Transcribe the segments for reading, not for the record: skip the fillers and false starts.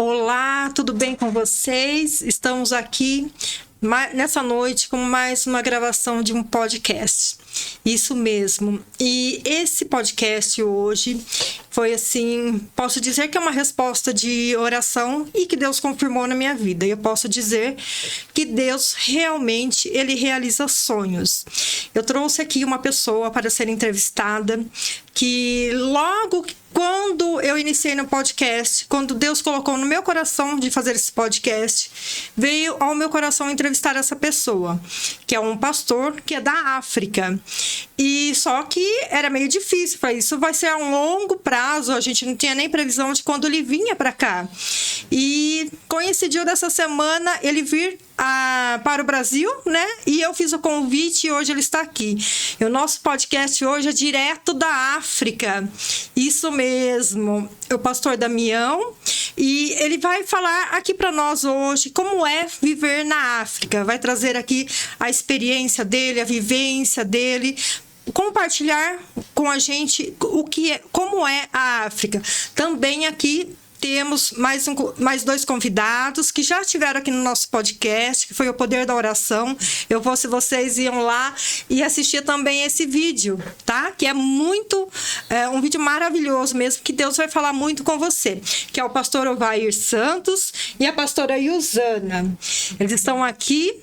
Olá, tudo bem com vocês? Estamos aqui nessa noite com mais uma gravação de um podcast. Isso mesmo. E esse podcast hoje foi assim, posso dizer que é uma resposta de oração e que Deus confirmou na minha vida. E eu posso dizer que Deus realmente, ele realiza sonhos. Eu trouxe aqui uma pessoa para ser entrevistada que logo quando eu iniciei no podcast, quando Deus colocou no meu coração de fazer esse podcast, veio ao meu coração entrevistar essa pessoa, que é um pastor que é da África. E só que era meio difícil, falei, isso vai ser a um longo prazo, a gente não tinha nem previsão de quando ele vinha para cá. E coincidiu dessa semana ele vir para o Brasil, né? E eu fiz o convite e hoje ele está aqui. E o nosso podcast hoje é direto da África. Isso mesmo. O pastor Damião. E ele vai falar aqui para nós hoje como é viver na África. Vai trazer aqui a experiência dele, a vivência dele, compartilhar com a gente como é a África. Também aqui temos mais dois convidados que já estiveram aqui no nosso podcast, que foi o Poder da Oração. Se vocês iam lá e assistir também esse vídeo, tá? Que é um vídeo maravilhoso mesmo, que Deus vai falar muito com você, que é o pastor Ovair Santos e a pastora Yusana. Eles estão aqui.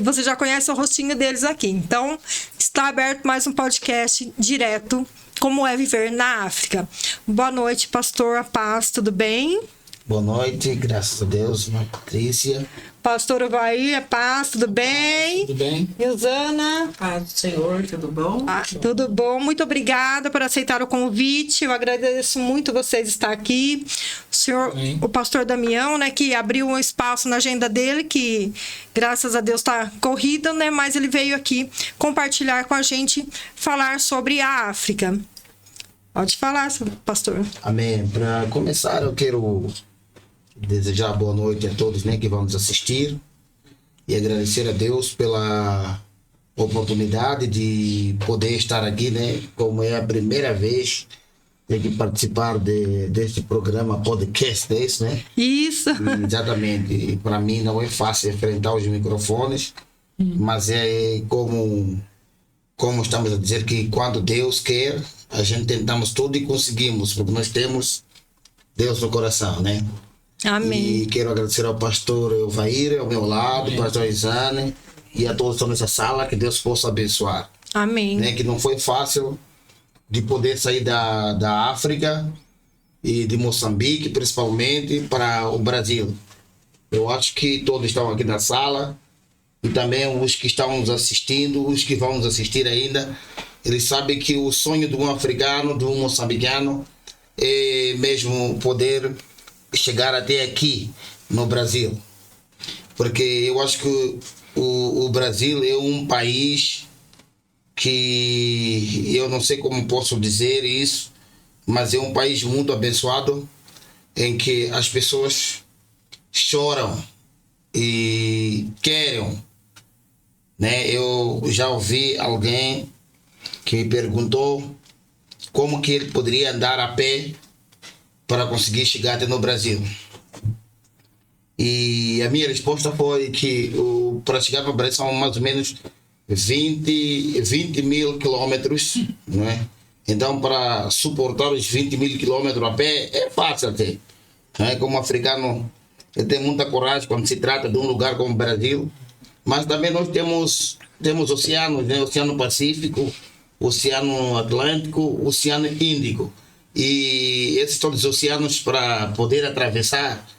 Você já conhece o rostinho deles aqui. Então, está aberto mais um podcast direto, como é viver na África. Boa noite, pastor, a paz, tudo bem? Boa noite, graças a Deus, irmã Patrícia. Pastor Ovair, a paz, tudo bem? Tudo bem. Yusana? Paz do Senhor, tudo bom? Tudo bom, muito obrigada por aceitar o convite, eu agradeço muito vocês estar aqui. O pastor Damião, né, que abriu um espaço na agenda dele, que graças a Deus está corrido, né, mas ele veio aqui compartilhar com a gente, falar sobre a África. Pode falar, pastor. Amém. Para começar, eu quero desejar boa noite a todos, né, que vão nos assistir e agradecer a Deus pela oportunidade de poder estar aqui, né, como é a primeira vez que participar deste programa podcast desse, né? Isso. Exatamente. Para mim não é fácil enfrentar os microfones, mas é como estamos a dizer, que quando Deus quer, a gente tentamos tudo e conseguimos, porque nós temos Deus no coração, né? Amém. E quero agradecer ao pastor Ovair, ao meu lado, ao pastor Isane e a todos que estão nessa sala, que Deus possa abençoar. Amém. Né? Que não foi fácil de poder sair da África e de Moçambique, principalmente, para o Brasil. Eu acho que todos estão aqui na sala e também os que estão nos assistindo, os que vão nos assistir ainda, eles sabem que o sonho de um africano, de um moçambicano, é mesmo poder chegar até aqui no Brasil. Porque eu acho que o Brasil é um país que eu não sei como posso dizer isso, mas é um país muito abençoado, em que as pessoas choram e querem, né? Eu já ouvi alguém que me perguntou como que ele poderia andar a pé para conseguir chegar até no Brasil. E a minha resposta foi que para chegar no Brasil são mais ou menos 20 mil quilômetros, não é? Então, para suportar os 20 mil quilômetros a pé, é fácil até. Não é? Como africano, ele tem muita coragem quando se trata de um lugar como o Brasil. Mas também nós temos oceanos, né? Oceano Pacífico, Oceano Atlântico, Oceano Índico. E esses todos os oceanos, para poder atravessar,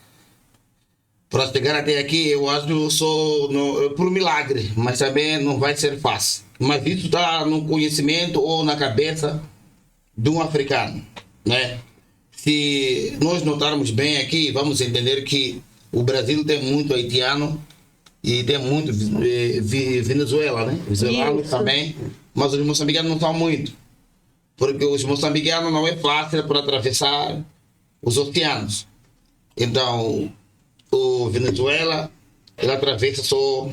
para chegar até aqui, eu acho que por milagre, mas também não vai ser fácil. Mas isso está no conhecimento ou na cabeça de um africano, né? Se nós notarmos bem aqui, vamos entender que o Brasil tem muito haitiano e tem muito Venezuela, né? Venezuelanos também, mas os moçambicanos não são muito, porque os moçambicanos não é fácil para atravessar os oceanos. Então, o Venezuela, ele atravessa só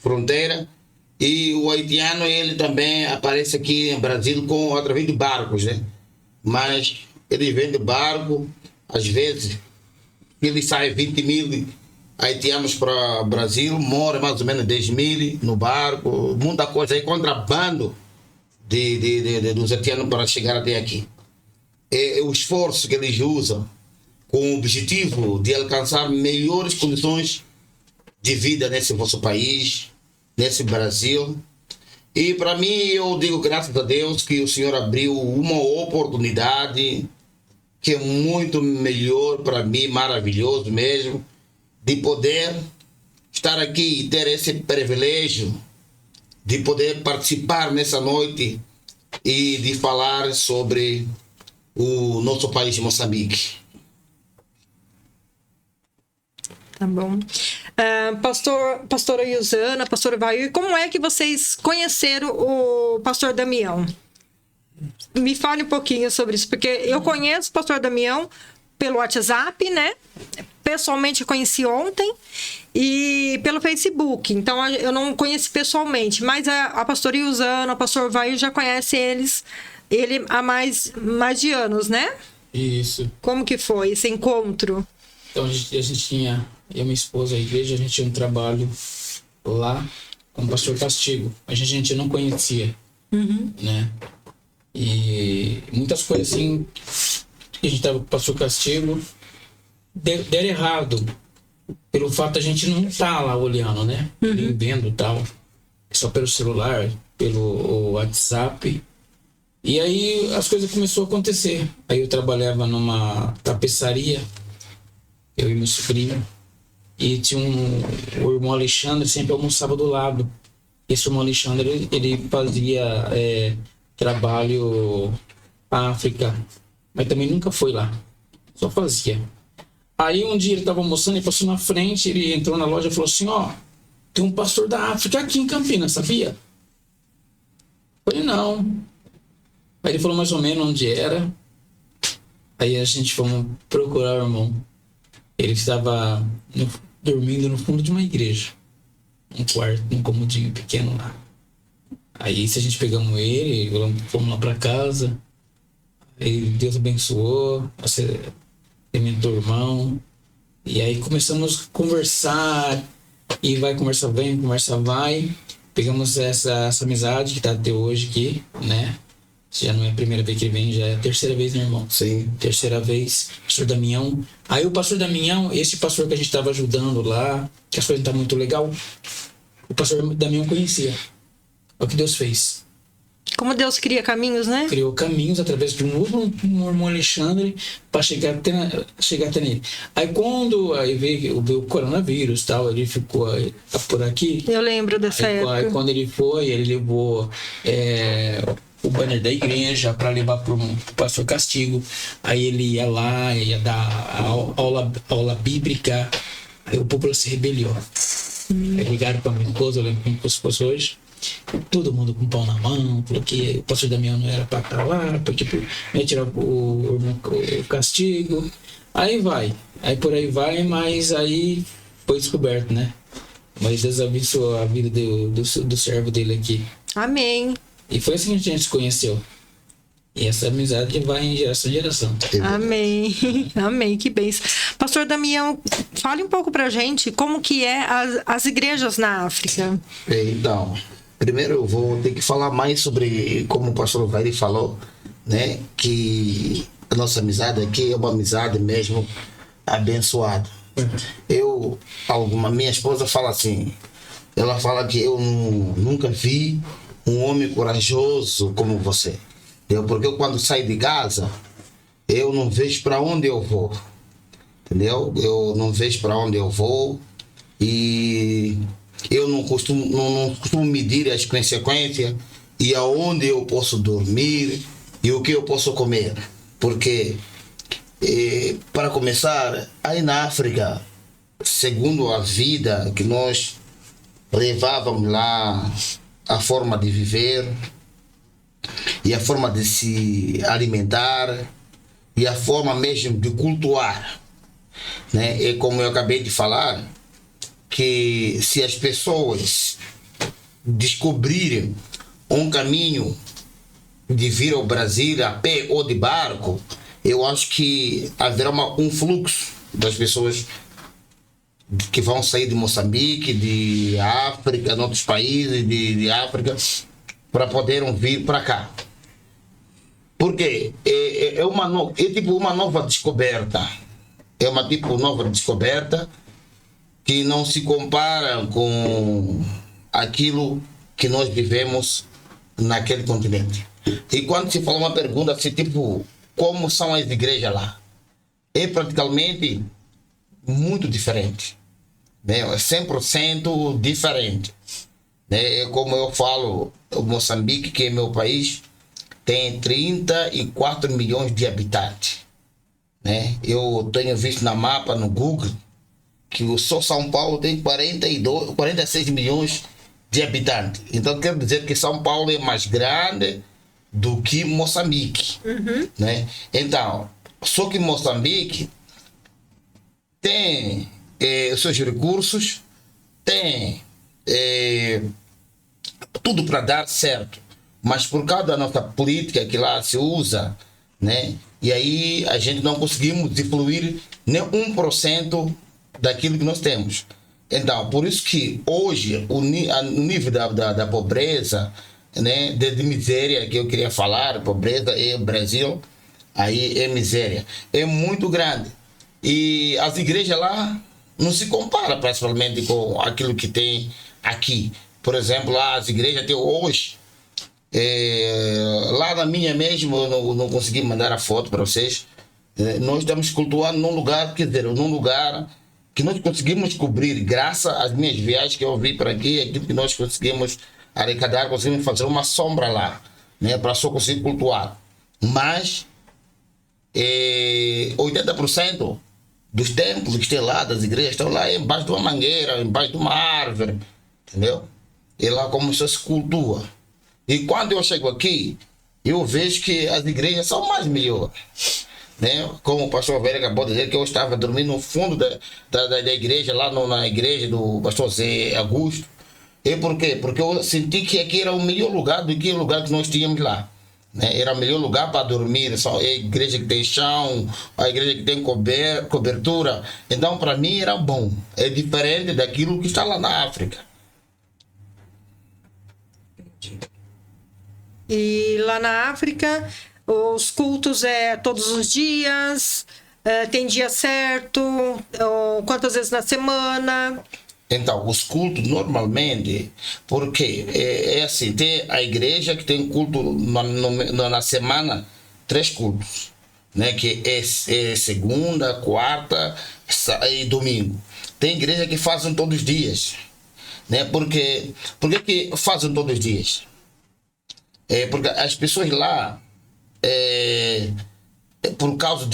fronteira, e o haitiano, ele também aparece aqui no Brasil através de barcos, né? Mas ele vem de barco, às vezes ele sai 20 mil haitianos para o Brasil, mora mais ou menos 10 mil no barco, muita coisa aí, contrabando dos haitianos para chegar até aqui. É o esforço que eles usam com o objetivo de alcançar melhores condições de vida nesse vosso país, nesse Brasil. E para mim, eu digo graças a Deus que o Senhor abriu uma oportunidade que é muito melhor para mim, maravilhoso mesmo, de poder estar aqui e ter esse privilégio de poder participar nessa noite e de falar sobre o nosso país, Moçambique. Tá bom. Pastora Iusana, pastor Vair, como é que vocês conheceram o pastor Damião? Me fale um pouquinho sobre isso, porque eu conheço o pastor Damião pelo WhatsApp, né? Pessoalmente eu conheci ontem e pelo Facebook. Então eu não conheci pessoalmente, mas a pastora Iusana, o pastor Vair já conhece ele há mais de anos, né? Isso. Como que foi esse encontro? Então a gente tinha, eu e minha esposa, a igreja, a gente tinha um trabalho lá com o pastor Castigo. A gente não conhecia, né? E muitas coisas assim, a gente tava com o pastor Castigo, deram errado. Pelo fato de a gente não estar lá olhando, né? Vendo e tal. Só pelo celular, pelo WhatsApp. E aí as coisas começaram a acontecer. Aí eu trabalhava numa tapeçaria, eu e meu sobrinho, e tinha o irmão Alexandre, sempre almoçava do lado. Esse irmão Alexandre, ele fazia trabalho na África, mas também nunca foi lá, só fazia. Aí um dia ele estava almoçando, ele passou na frente, ele entrou na loja e falou assim: ó, tem um pastor da África aqui em Campinas, sabia? Eu falei, não. Aí ele falou mais ou menos onde era. Aí a gente fomos procurar o irmão. Ele estava dormindo no fundo de uma igreja, um quarto, um comodinho pequeno lá. Aí se a gente pegamos ele, fomos lá para casa. Aí Deus abençoou, alimentou o irmão. E aí começamos a conversar. E vai, conversa vem, conversa vai. Pegamos essa amizade que está até hoje aqui, né? Já não é a primeira vez que ele vem, já é a terceira vez, né, irmão? Sim. Terceira vez, pastor Damião. Aí o pastor Damião, esse pastor que a gente estava ajudando lá, que as coisas não estavam muito legal, o pastor Damião conhecia. É o que Deus fez. Como Deus cria caminhos, né? Criou caminhos através de um irmão Alexandre para chegar até nele. Aí quando veio o coronavírus e tal, ele ficou por aqui. Eu lembro dessa época. Aí quando ele foi, ele levou o banner da igreja para levar para o pastor Castigo. Aí ele ia lá, ia dar aula bíblica. Aí o povo se rebeliou. Aí ligaram para minha esposa, eu lembro como se fosse hoje. Todo mundo com pão na mão, falou que o pastor Damião não era para estar lá, porque ia tirar o Castigo. Aí por aí vai, mas aí foi descoberto, né? Mas Deus abençoou a vida do servo dele aqui. Amém. E foi assim que a gente se conheceu. E essa amizade vai em geração em geração. Amém. Amém, que bênção. Pastor Damião, fale um pouco pra gente como que é as igrejas na África. Então, primeiro eu vou ter que falar mais sobre, como o pastor Vairi falou, né? Que a nossa amizade aqui é uma amizade mesmo abençoada. Minha esposa fala assim, ela fala que eu nunca vi um homem corajoso como você. Porque eu, quando saio de casa, eu não vejo para onde eu vou. Entendeu? Eu não vejo para onde eu vou e eu não costumo medir as consequências e aonde eu posso dormir e o que eu posso comer. Porque, para começar, aí na África, segundo a vida que nós levávamos lá, a forma de viver e a forma de se alimentar e a forma mesmo de cultuar, né? E como eu acabei de falar, que se as pessoas descobrirem um caminho de vir ao Brasil a pé ou de barco, eu acho que haverá um fluxo das pessoas que vão sair de Moçambique, de África, de outros países de África, para poderem vir para cá. Porque é tipo uma nova descoberta. É uma tipo nova descoberta que não se compara com aquilo que nós vivemos naquele continente. E quando se fala uma pergunta assim, tipo, como são as igrejas lá? É praticamente muito diferente. Né? É 100% diferente. Né? Como eu falo, o Moçambique, que é meu país, tem 34 milhões de habitantes. Né? Eu tenho visto na mapa, no Google, que só São Paulo tem 46 milhões de habitantes. Então quer dizer que São Paulo é mais grande do que Moçambique. Né? Então, só que Moçambique tem os seus recursos, tem tudo para dar certo. Mas por causa da nossa política que lá se usa, né? E aí a gente não conseguimos influir nem 1% daquilo que nós temos. Então, por isso que hoje o nível da pobreza, né, de miséria que eu queria falar, pobreza é o Brasil, aí é miséria, é muito grande. E as igrejas lá não se comparam principalmente com aquilo que tem aqui. Por exemplo, lá as igrejas até hoje, lá na minha mesmo, eu não consegui mandar a foto para vocês, nós estamos cultuando num lugar, quer dizer, num lugar que nós conseguimos cobrir, graças às minhas viagens que eu vi por aqui, aquilo que nós conseguimos arrecadar, conseguimos fazer uma sombra lá, né, para só conseguir cultuar. Mas 80% dos templos que estão lá, das igrejas, estão lá embaixo de uma mangueira, embaixo de uma árvore, entendeu? E lá como se cultua. E quando eu chego aqui, eu vejo que as igrejas são mais melhores. Né? Como o pastor Velho acabou de dizer, que eu estava dormindo no fundo da igreja, lá na igreja do pastor Zé Augusto. E por quê? Porque eu senti que aqui era o melhor lugar do que o lugar que nós tínhamos lá. Né? Era o melhor lugar para dormir. Só a igreja que tem chão, a igreja que tem cobertura. Então, para mim, era bom. É diferente daquilo que está lá na África. E lá na África, os cultos todos os dias, tem dia certo, quantas vezes na semana? Então, os cultos normalmente, porque é assim, tem a igreja que tem culto na semana, 3 cultos, né? Que é segunda, quarta e domingo. Tem igreja que fazem todos os dias, né? Por que fazem todos os dias? Porque as pessoas lá, por causa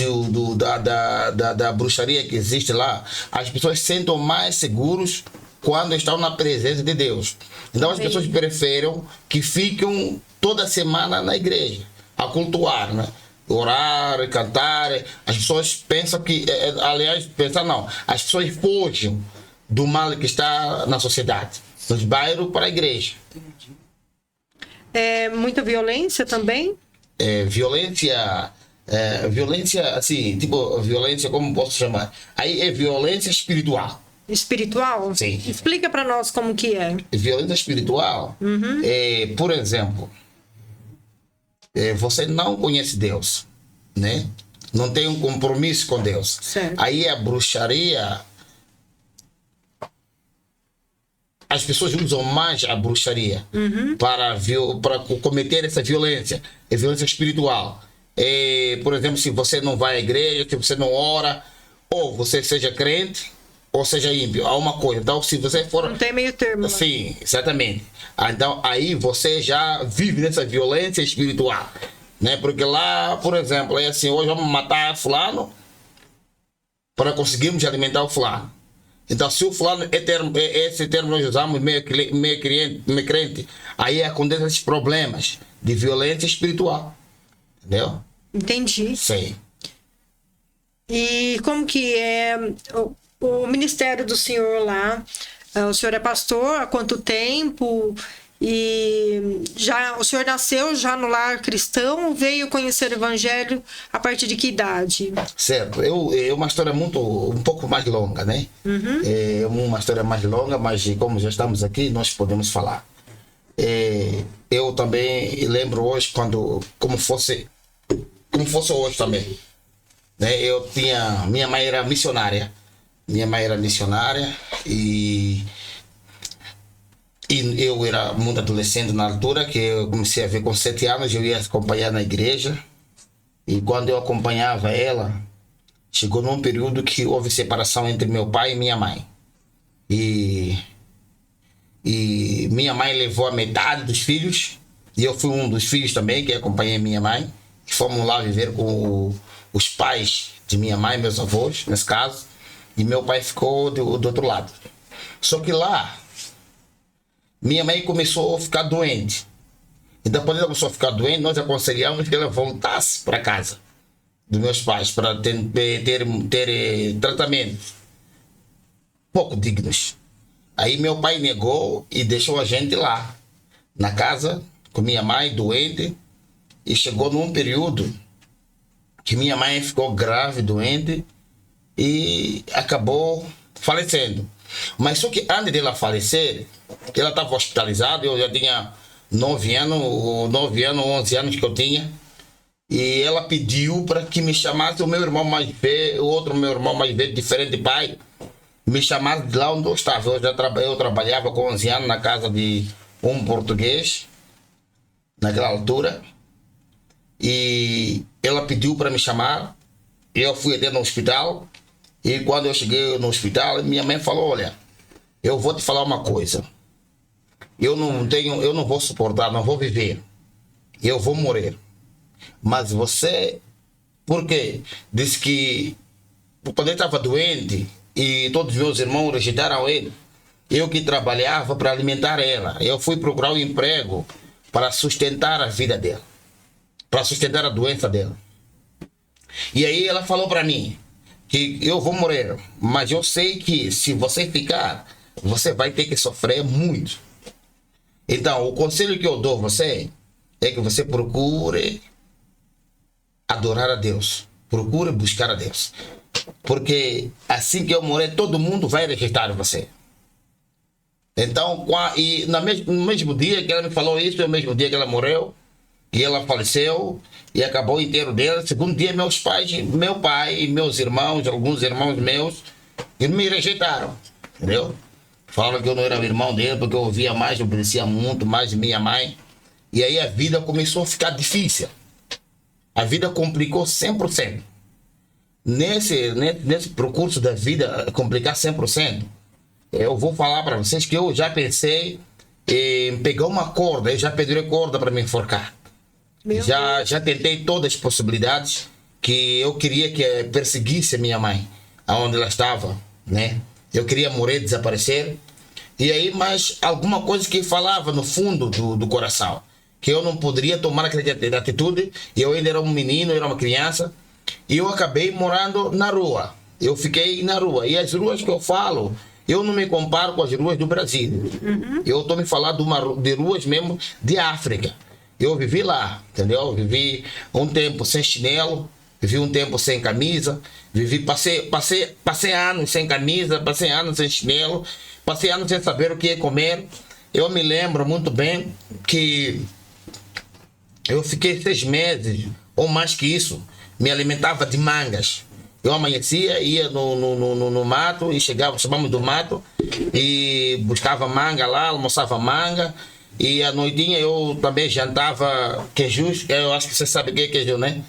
da bruxaria que existe lá, as pessoas se sentem mais seguros quando estão na presença de Deus. Então as pessoas preferem que fiquem toda semana na igreja, a cultuar, né? Orar, cantar. As pessoas pensam que, aliás, pensam não, as pessoas fogem do mal que está na sociedade, dos bairros para a igreja. Muita violência também? Violência, assim, tipo, violência, como posso chamar? Aí é violência espiritual. Espiritual? Sim. Explica para nós como que é. Violência espiritual, por exemplo, você não conhece Deus, né? Não tem um compromisso com Deus. Certo. Aí a bruxaria, as pessoas usam mais a bruxaria para cometer essa violência, violência espiritual. Por exemplo, se você não vai à igreja, se você não ora, ou você seja crente, ou seja ímpio, há uma coisa. Então, se você for... Não tem meio termo. Sim, exatamente. Então, aí você já vive nessa violência espiritual. Né? Porque lá, por exemplo, é assim, hoje vamos matar fulano para conseguirmos alimentar o fulano. Então, se o fulano esse termo nós usamos meio crente, aí acontecem esses problemas de violência espiritual. Entendeu? Entendi. Sim. E como que é o ministério do senhor lá? O senhor é pastor há quanto tempo? E já o senhor nasceu já no lar cristão, veio conhecer o evangelho a partir de que idade? Certo. É uma história um pouco mais longa, né? É uma história mais longa, mas como já estamos aqui, nós podemos falar. Eu também lembro hoje como fosse hoje também, né? Eu tinha, minha mãe era missionária e eu era muito adolescente na altura, que eu comecei a ver com 7 anos, eu ia acompanhar na igreja. E quando eu acompanhava ela, chegou num período que houve separação entre meu pai e minha mãe. E minha mãe levou a metade dos filhos, e eu fui um dos filhos também, que acompanhei minha mãe. E fomos lá viver com os pais de minha mãe, meus avós, nesse caso. E meu pai ficou do outro lado. Só que lá, minha mãe começou a ficar doente. E depois ela começou a ficar doente, nós aconselhamos que ela voltasse para casa dos meus pais para ter tratamentos pouco dignos. Aí meu pai negou e deixou a gente lá, na casa, com minha mãe doente. E chegou num período que minha mãe ficou grave, doente, e acabou falecendo. Mas só que antes dela falecer, ela estava hospitalizada, eu já tinha 9 anos, 11 anos que eu tinha. E ela pediu para que me chamasse o meu irmão mais velho, o outro meu irmão mais velho, diferente pai, me chamasse de lá onde eu estava. Eu trabalhava com 11 anos na casa de um português, naquela altura. E ela pediu para me chamar, eu fui até no hospital. E quando eu cheguei no hospital, minha mãe falou: olha, eu vou te falar uma coisa. Eu não vou suportar, não vou viver. Eu vou morrer. Mas você, por quê? Disse que quando ele estava doente e todos os meus irmãos rejeitaram ele, eu que trabalhava para alimentar ela, eu fui procurar um emprego para sustentar a vida dela, para sustentar a doença dela. E aí ela falou para mim que eu vou morrer, mas eu sei que se você ficar, você vai ter que sofrer muito. Então, o conselho que eu dou a você é que você procure adorar a Deus, procure buscar a Deus, porque assim que eu morrer, todo mundo vai rejeitar você. Então, e no mesmo dia que ela me falou isso, é o mesmo dia que ela morreu, e ela faleceu, e acabou o enterro dela. Segundo dia, meu pai e meus irmãos, alguns irmãos meus, eles me rejeitaram, entendeu? Falaram que eu não era o irmão dele, porque eu ouvia mais, eu obedecia muito mais de minha mãe. E aí a vida começou a ficar difícil. A vida complicou 100%. Nesse percurso da vida complicar 100%, eu vou falar para vocês que eu já pensei em pegar uma corda, eu já pedi corda para me enforcar. Já tentei todas as possibilidades, que eu queria que perseguisse a minha mãe, aonde ela estava, né? Eu queria morrer, desaparecer. E aí, mas alguma coisa que falava no fundo do coração, que eu não poderia tomar aquela atitude. Eu ainda era um menino, eu era uma criança, e eu acabei morando na rua. Eu fiquei na rua. E as ruas que eu falo, eu não me comparo com as ruas do Brasil. Eu estou me falando de ruas mesmo de África. Eu vivi lá, entendeu? Eu vivi um tempo sem chinelo, vivi um tempo sem camisa, passei anos sem camisa, passei anos sem chinelo, passei anos sem saber o que ia comer. Eu me lembro muito bem que eu fiquei 6 meses, ou mais que isso, me alimentava de mangas. Eu amanhecia, ia no mato, e chamamos do mato, e buscava manga lá, almoçava manga. E à noitinha eu também jantava queijos, eu acho que você sabe o que é queijo, né?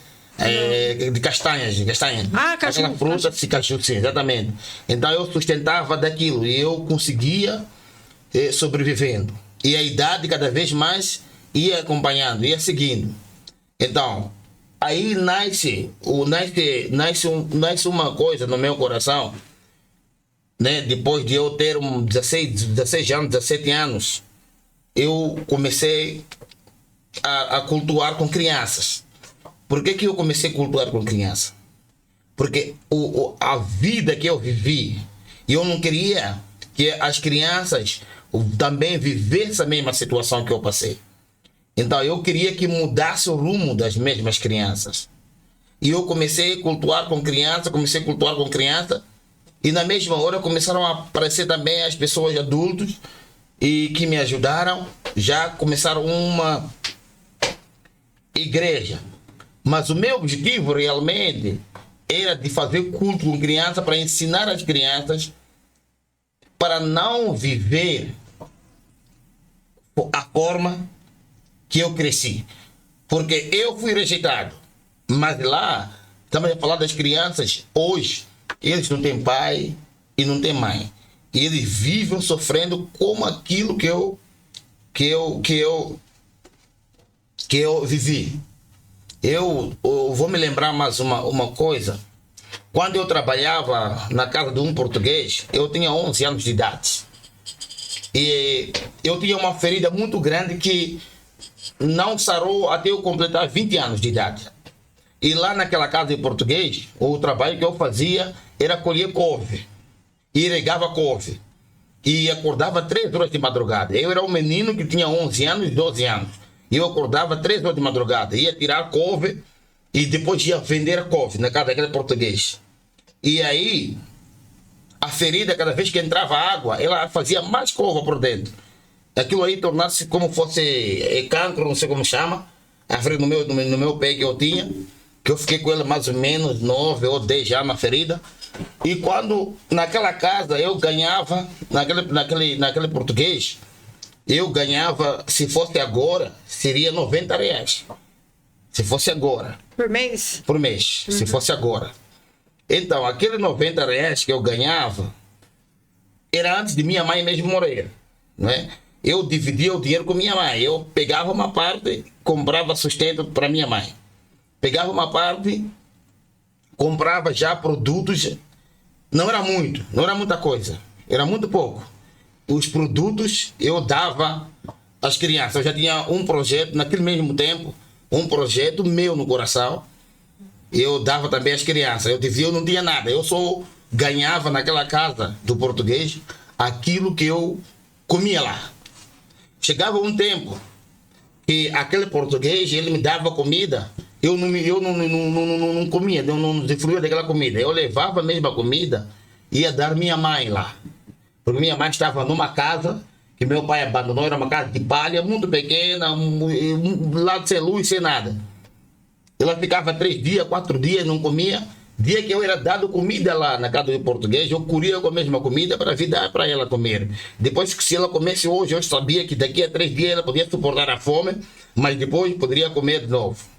De castanhas. Ah, caju. Aquela fruta de caju, sim, exatamente. Então eu sustentava daquilo e eu conseguia sobrevivendo. E a idade cada vez mais ia acompanhando, ia seguindo. Então, aí nasce uma coisa no meu coração, né? Depois de eu ter 16 anos, 17 anos, eu comecei a cultuar com crianças. Por que eu comecei a cultuar com crianças? Porque a vida que eu vivi, eu não queria que as crianças também viver essa mesma situação que eu passei. Então eu queria que mudasse o rumo das mesmas crianças. E eu comecei a cultuar com criança, e na mesma hora começaram a aparecer também as pessoas adultos e que me ajudaram. Já começaram uma igreja. Mas o meu objetivo realmente era de fazer culto com criança para ensinar as crianças para não viver a forma que eu cresci. Porque eu fui rejeitado. Mas lá, estamos a falar das crianças hoje, eles não têm pai e não têm mãe. E eles vivem sofrendo como aquilo que eu vivi. Eu vou me lembrar mais uma coisa. Quando eu trabalhava na casa de um português, eu tinha 11 anos de idade. E eu tinha uma ferida muito grande que não sarou até eu completar 20 anos de idade. E lá naquela casa de português, o trabalho que eu fazia era colher couve. E regava couve. E acordava 3 horas de madrugada. Eu era um menino que tinha 11 anos e 12 anos. E eu acordava 3 horas de madrugada. Ia tirar couve e depois ia vender a couve na casa daquele português. E aí, a ferida, cada vez que entrava água, ela fazia mais couve por dentro. Aquilo aí tornasse como fosse cancro, não sei como chama. A ferida no meu pé que eu tinha. Que eu fiquei com ela mais ou menos 9 ou 10 anos na ferida. E quando naquela casa eu ganhava, naquele português, eu ganhava, se fosse agora, seria R$90. Se fosse agora. Por mês? Por mês, se fosse agora. Então, aquele R$90 que eu ganhava, era antes de minha mãe mesmo morrer. Não é? Eu dividia o dinheiro com minha mãe. Eu pegava uma parte, comprava sustento para minha mãe. Pegava uma parte, comprava já produtos, não era muito, não era muita coisa, era muito pouco. Os produtos eu dava às crianças. Eu já tinha um projeto, naquele mesmo tempo, um projeto meu no coração, eu dava também às crianças. Eu não tinha nada, eu só ganhava naquela casa do português aquilo que eu comia lá. Chegava um tempo que aquele português, ele me dava comida, eu não comia, eu não usufruía daquela comida. Eu levava a mesma comida e ia dar minha mãe lá. Porque minha mãe estava numa casa que meu pai abandonou, era uma casa de palha, muito pequena, lá sem luz, sem nada. Ela ficava 3 dias, 4 dias, não comia. Dia que eu era dado comida lá na casa do português, eu corria com a mesma comida para dar para ela comer. Depois que se ela comesse hoje, eu sabia que daqui a 3 dias ela podia suportar a fome, mas depois poderia comer de novo.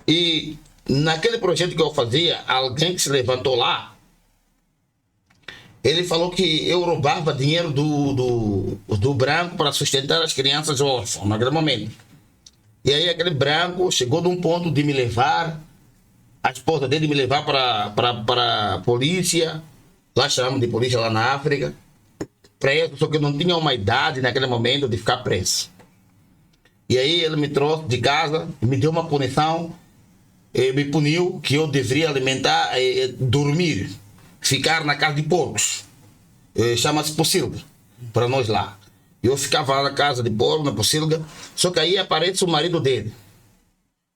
E naquele projeto que eu fazia, alguém que se levantou lá, ele falou que eu roubava dinheiro do branco para sustentar as crianças órfãs naquele momento. E aí aquele branco chegou num ponto de me levar, a esposa dele me levar para a polícia, lá chamamos de polícia lá na África, preso, só que eu não tinha uma idade naquele momento de ficar preso. E aí ele me trouxe de casa, me deu uma punição, me puniu que eu deveria alimentar, dormir, ficar na casa de porcos. Chama-se Pocilga, para nós lá. Eu ficava lá na casa de porco, na Pocilga, só que aí aparece o marido dele.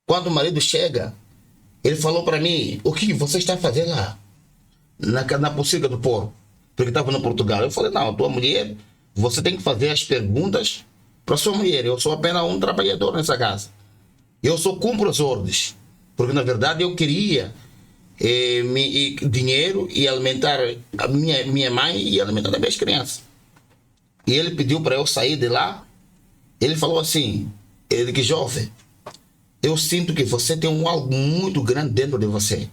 Quando o marido chega, ele falou para mim, o que você está fazendo lá? Na Pocilga do porco, porque estava no Portugal. Eu falei, não, tua mulher, você tem que fazer as perguntas para sua mulher. Eu sou apenas um trabalhador nessa casa. Eu só cumpro as ordens. Porque, na verdade, eu queria dinheiro e alimentar a minha mãe e alimentar também as crianças. E ele pediu para eu sair de lá. Ele falou assim, ele que jovem, eu sinto que você tem algo muito grande dentro de você.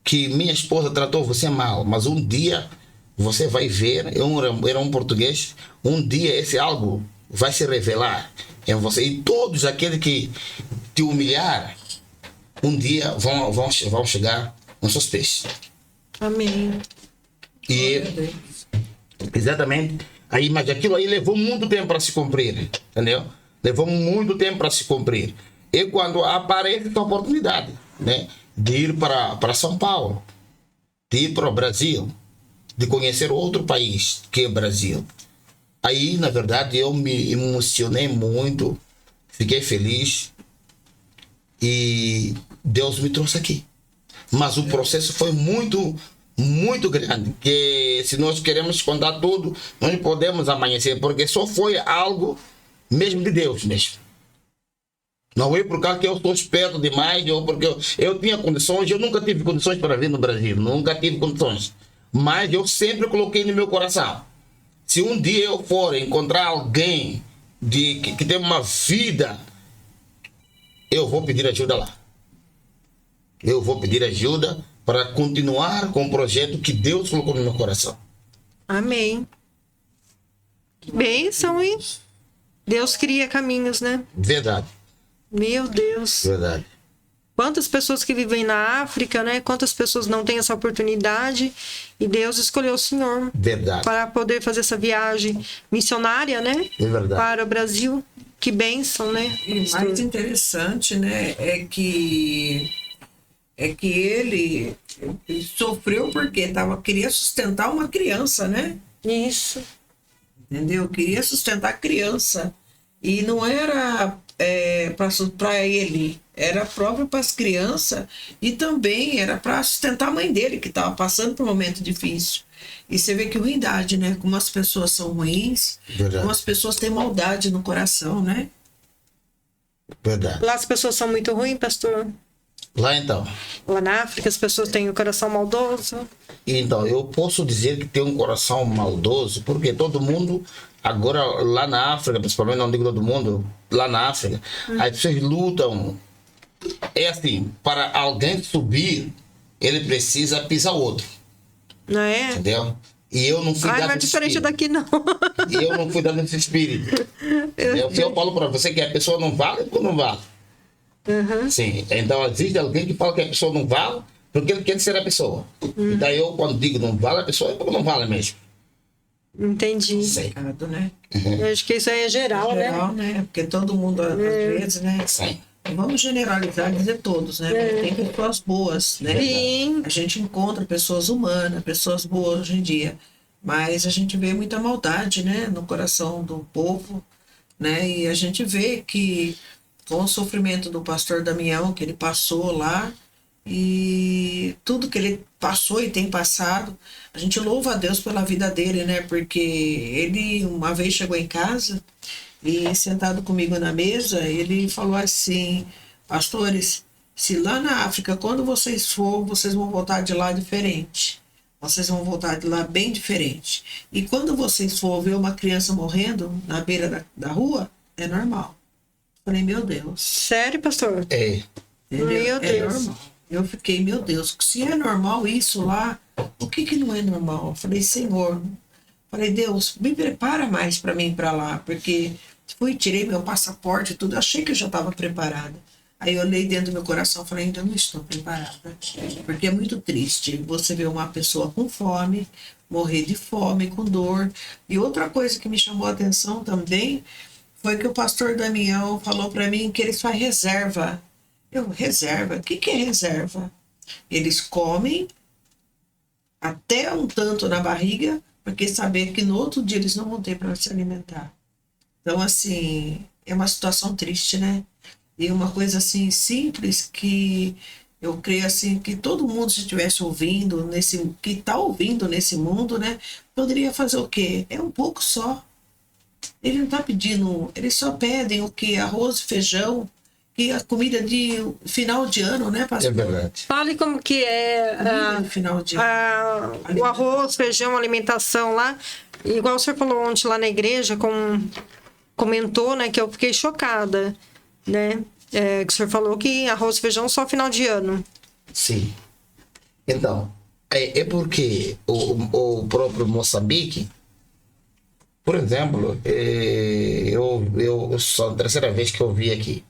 Que minha esposa tratou você mal, mas um dia você vai ver, eu era um português, um dia esse algo vai se revelar em você. E todos aqueles que te humilhar, um dia vão chegar nos seus pés. Amém. E exatamente. Aí, mas aquilo aí levou muito tempo para se cumprir, entendeu? Levou muito tempo para se cumprir. E quando aparece essa oportunidade, né, de ir para São Paulo, de ir para o Brasil, de conhecer outro país que é o Brasil, Aí, na verdade, eu me emocionei muito, fiquei feliz e Deus me trouxe aqui. Mas o processo foi muito, muito grande, que se nós queremos contar tudo, nós não podemos amanhecer, porque só foi algo mesmo de Deus mesmo. Não é por causa que eu sou esperto demais, ou porque eu tinha condições, eu nunca tive condições para vir no Brasil, nunca tive condições. Mas eu sempre coloquei no meu coração, se um dia eu for encontrar alguém que tem uma vida, eu vou pedir ajuda lá. Eu vou pedir ajuda para continuar com o projeto que Deus colocou no meu coração. Amém. Que bênção, hein? Deus cria caminhos, né? Verdade, Meu Deus. verdade. Quantas pessoas que vivem na África, né? Quantas pessoas não têm essa oportunidade e Deus escolheu o Senhor Verdade. para poder fazer essa viagem missionária, né? É verdade. Para o Brasil. Que bênção, né? E o mais interessante, né, é que ele sofreu porque queria sustentar uma criança, né? Isso. Entendeu? Queria sustentar a criança. E não era para ele, era próprio para as crianças e também era para sustentar a mãe dele, que estava passando por um momento difícil. E você vê que ruindade, né? Como as pessoas são ruins, Verdade. como as pessoas têm maldade no coração, né? Verdade. Lá as pessoas são muito ruins, pastor. Lá então. Lá na África as pessoas têm o coração maldoso. Então, eu posso dizer que tem um coração maldoso, porque todo mundo, agora lá na África, principalmente, não digo todo mundo, lá na África, as pessoas lutam. É assim, para alguém subir, ele precisa pisar o outro, Não é? entendeu? E eu não fui Ai, dado não é esse diferente espírito. daqui, não. E eu não fui dado esse espírito. Se eu falo para você que a pessoa não vale, porque não vale. Sim, então existe alguém que fala que a pessoa não vale porque ele quer ser a pessoa. Então eu, quando digo não vale a pessoa, é porque não vale mesmo. Entendi. Sim. Pecado, né? Eu acho que isso aí é geral, né? Geral, né? Porque todo mundo, às vezes, né? Sim. Vamos generalizar e dizer todos, né? Porque tem pessoas boas, né? Sim. A gente encontra pessoas humanas, pessoas boas hoje em dia. Mas a gente vê muita maldade, né? No coração do povo, né? E a gente vê que com o sofrimento do pastor Damião, que ele passou lá, e tudo que ele passou e tem passado, a gente louva a Deus pela vida dele, né? Porque ele uma vez chegou em casa e sentado comigo na mesa, ele falou assim: pastores, se lá na África, quando vocês for, vocês vão voltar de lá diferente. Vocês vão voltar de lá bem diferente. E quando vocês for ver uma criança morrendo na beira da rua, é normal. Falei, meu Deus. Sério, pastor? É. Entendeu? Meu É Deus. normal. Eu fiquei, meu Deus, se é normal isso lá, o que não é normal? Eu falei, Senhor, falei, Deus, me prepara mais para mim ir para lá, porque fui, tirei meu passaporte e tudo, achei que eu já estava preparada. Aí eu olhei dentro do meu coração e falei, ainda não estou preparada, porque é muito triste você ver uma pessoa com fome, morrer de fome, com dor. E outra coisa que me chamou a atenção também foi que o pastor Damião falou para mim que eles fazem reserva. Reserva? O que é reserva? Eles comem até um tanto na barriga, porque saber que no outro dia eles não vão ter para se alimentar. Então, assim, é uma situação triste, né? E uma coisa, assim, simples que eu creio, assim, que todo mundo, se estivesse ouvindo, que está ouvindo nesse mundo, né? Poderia fazer o quê? É um pouco só. Ele não está pedindo, eles só pedem o quê? Arroz e feijão, que a comida de final de ano, né, pastor? É verdade. Fale como que é Comida de final de ano. o arroz, feijão, alimentação lá. Igual o senhor falou ontem lá na igreja, comentou, né, que eu fiquei chocada, né? Que o senhor falou que arroz e feijão só final de ano. Sim. Então, é porque o próprio Moçambique, por exemplo, eu sou a terceira vez que eu vim aqui.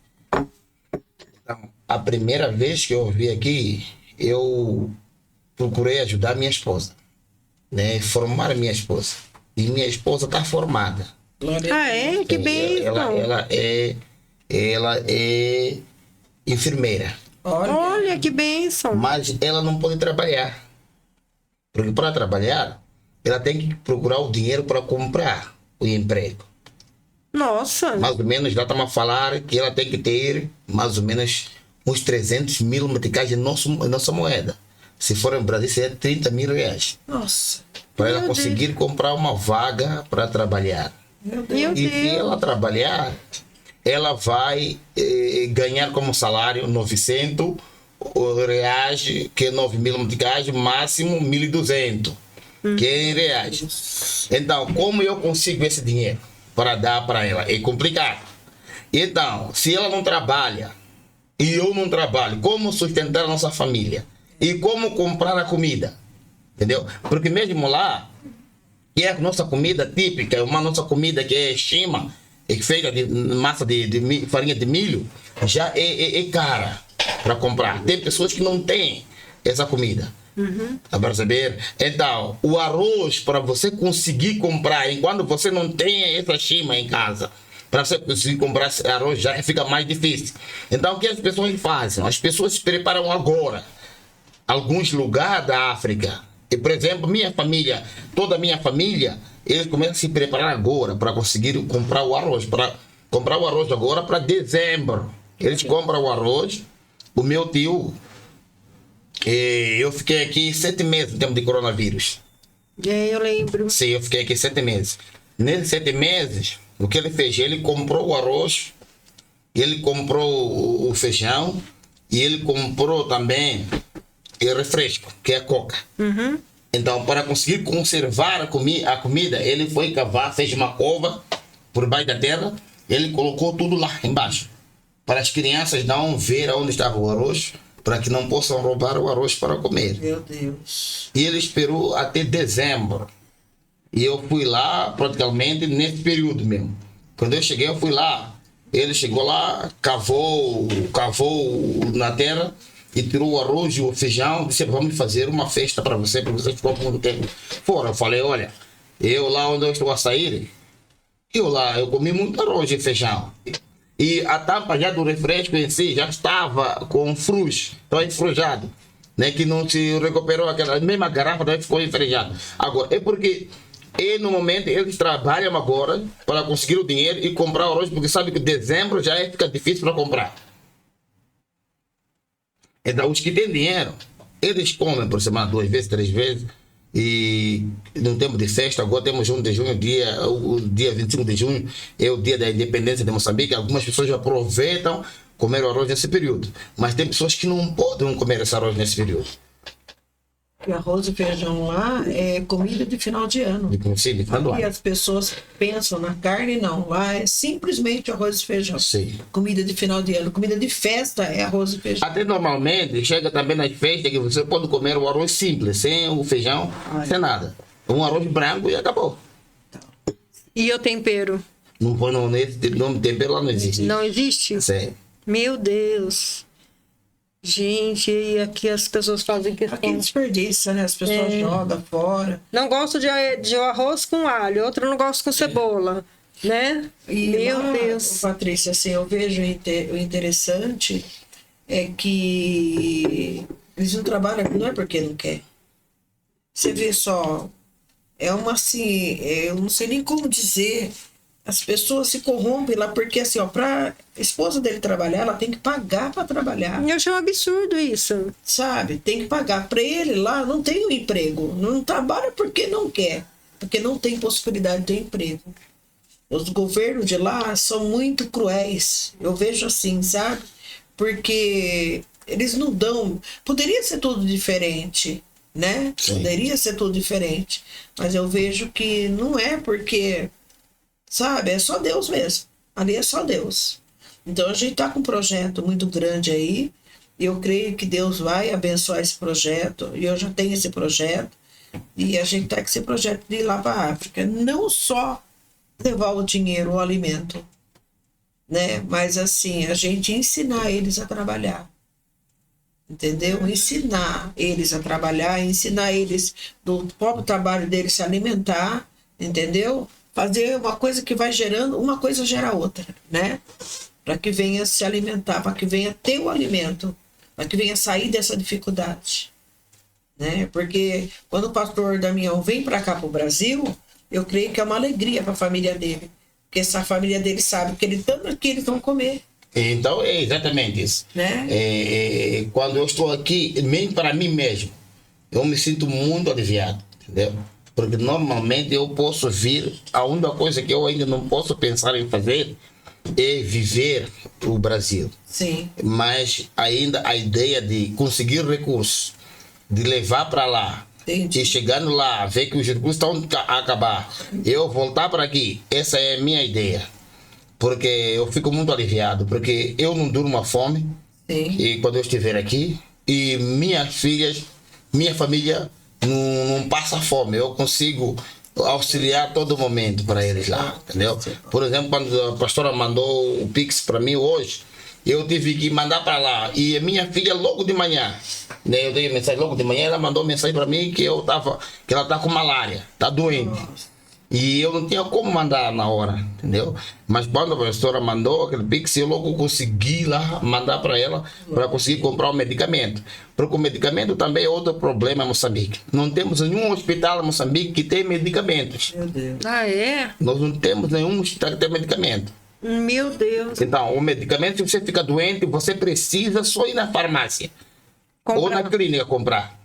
Então, a primeira vez que eu vim aqui, eu procurei ajudar minha esposa, né? Formar minha esposa. E minha esposa está formada. Glória Ah, é? Que bem, Ela é enfermeira. Olha, que bênção. Mas ela não pode trabalhar. Porque para trabalhar, ela tem que procurar o dinheiro para comprar o emprego. Nossa. Mais ou menos, já estamos a falar que ela tem que ter mais ou menos uns 300 mil meticais em nossa moeda. Se for em Brasil, seria 30 mil reais. Nossa. Para ela Meu conseguir comprar uma vaga para trabalhar. Meu Deus. Meu E se Deus. ela trabalhar, ela vai ganhar como salário 900 reais, que é 9 mil meticais, máximo 1.200, que é em reais. Então, como eu consigo esse dinheiro para dar para ela? É complicado. Então, se ela não trabalha e eu não trabalho, como sustentar a nossa família? E como comprar a comida? Entendeu? Porque mesmo lá, que é a nossa comida típica, é uma nossa comida que é chima, é feita de massa de farinha de milho, já é cara para comprar. Tem pessoas que não têm essa comida. Tá para saber? Então, o arroz, para você conseguir comprar, enquanto você não tem essa chima em casa, para você conseguir comprar arroz já fica mais difícil. Então, o que as pessoas fazem? As pessoas se preparam agora. Alguns lugares da África, e, por exemplo, minha família, toda a minha família, eles começam a se preparar agora para conseguir comprar o arroz. Para comprar o arroz agora para dezembro. Eles compram o arroz. O meu tio, eu fiquei aqui 7 meses no tempo de coronavírus. É, eu lembro. Sim, eu fiquei aqui 7 meses. Nesses 7 meses, o que ele fez? Ele comprou o arroz, ele comprou o feijão e ele comprou também o refresco, que é a coca. Então, para conseguir conservar a comida, ele foi cavar, fez uma cova por baixo da terra, ele colocou tudo lá embaixo, para as crianças não ver onde estava o arroz, para que não possam roubar o arroz para comer. Meu Deus. E ele esperou até dezembro. E eu fui lá praticamente nesse período mesmo. Quando eu cheguei, eu fui lá. Ele chegou lá, cavou na terra e tirou o arroz e o feijão. Disse: vamos fazer uma festa para você ficou muito tempo fora. Eu falei: olha, eu lá onde eu estou a sair, eu comi muito arroz e feijão. E a tampa já do refresco em si já estava com frus, estava enferrujado, né? Que não se recuperou, aquela mesma garrafa daí ficou enferrujada. Agora, é porque no momento eles trabalham agora para conseguir o dinheiro e comprar o arroz, porque sabe que dezembro já fica difícil para comprar. Então, os que têm dinheiro, eles comem por semana 2 vezes, 3 vezes. E no tempo de festa, agora temos 1 de junho, o dia 25 de junho é o dia da independência de Moçambique. Algumas pessoas aproveitam comer o arroz nesse período, mas tem pessoas que não podem comer esse arroz nesse período. E arroz e feijão lá é comida de final de ano. E as pessoas pensam na carne, não. Lá é simplesmente arroz e feijão. Sim. Comida de final de ano. Comida de festa é arroz e feijão. Até normalmente chega também nas festas que você pode comer o arroz simples, sem o feijão, sem nada. Um arroz branco e acabou. E o tempero? Não põe nesse nome de tempero, lá não existe. Não existe? Sim. Meu Deus. Gente, e aqui as pessoas fazem questão. Aqui desperdiça, né? As pessoas jogam fora. Não gosto de arroz com alho, outro não gosta com cebola, né? E Meu lá, Deus. Patrícia, assim, eu vejo o interessante é que eles não trabalham, não é porque não quer. Você vê só, é uma assim, eu não sei nem como dizer, as pessoas se corrompem lá, porque assim, ó, pra esposa dele trabalhar, ela tem que pagar para trabalhar. Eu acho um absurdo isso. Sabe? Tem que pagar. Para ele lá, não tem um emprego. Não trabalha porque não quer. Porque não tem possibilidade de ter emprego. Os governos de lá são muito cruéis. Eu vejo assim, sabe? Porque eles não dão... Poderia ser tudo diferente, né? Sim. Poderia ser tudo diferente. Mas eu vejo que não é porque... Sabe? É só Deus mesmo. Ali é só Deus. Então a gente tá com um projeto muito grande aí. Eu creio que Deus vai abençoar esse projeto. E eu já tenho esse projeto. E a gente tá com esse projeto de ir lá para a África. Não só levar o dinheiro, o alimento, né? Mas assim, a gente ensinar eles a trabalhar. Entendeu? Ensinar eles a trabalhar, ensinar eles do próprio trabalho deles se alimentar, entendeu? Fazer uma coisa que vai gerando, uma coisa gera outra, né? Para que venha se alimentar, para que venha ter o alimento, para que venha sair dessa dificuldade, né? Porque quando o pastor Damião vem para cá para o Brasil, eu creio que é uma alegria para a família dele. Porque essa família dele sabe que ele tanto que eles vão comer. Então é exatamente isso. Né? Quando eu estou aqui, mesmo para mim mesmo, eu me sinto muito aliviado, entendeu? Porque normalmente eu posso vir, a única coisa que eu ainda não posso pensar em fazer é viver o Brasil. Sim. Mas ainda a ideia de conseguir recursos, de levar para lá, Entendi. e chegando lá, ver que os recursos estão a acabar, eu voltar para aqui, essa é a minha ideia. Porque eu fico muito aliviado, porque eu não durmo à fome. Sim. E quando eu estiver aqui, e minhas filhas, minha família não passa fome, eu consigo auxiliar a todo momento para eles lá, entendeu? Por exemplo, quando a pastora mandou o Pix para mim hoje, eu tive que mandar para lá, e a minha filha logo de manhã, né, eu dei mensagem logo de manhã, ela mandou mensagem para mim que que ela tá com malária, tá doente. E eu não tinha como mandar na hora, entendeu? Mas quando a professora mandou aquele Pix, eu logo consegui lá mandar para ela, para conseguir comprar o medicamento. Porque o medicamento também é outro problema em Moçambique. Não temos nenhum hospital em Moçambique que tem medicamentos. Meu Deus. Ah, é? Nós não temos nenhum hospital que tem medicamento. Meu Deus. Então, o medicamento, se você fica doente, você precisa só ir na farmácia ou na clínica comprar.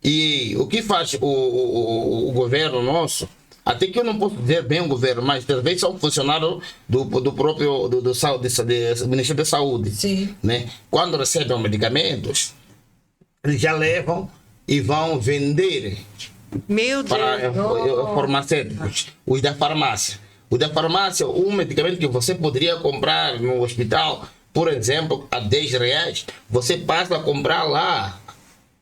E o que faz o governo nosso? Até que eu não posso dizer bem o governo, mas talvez são funcionários do próprio do Ministério da Saúde. Sim. Né? Quando recebem medicamentos, eles já levam e vão vender Meu Deus. para farmacêuticos, os da farmácia. Os da farmácia, um medicamento que você poderia comprar no hospital, por exemplo, a R$10, você passa a comprar lá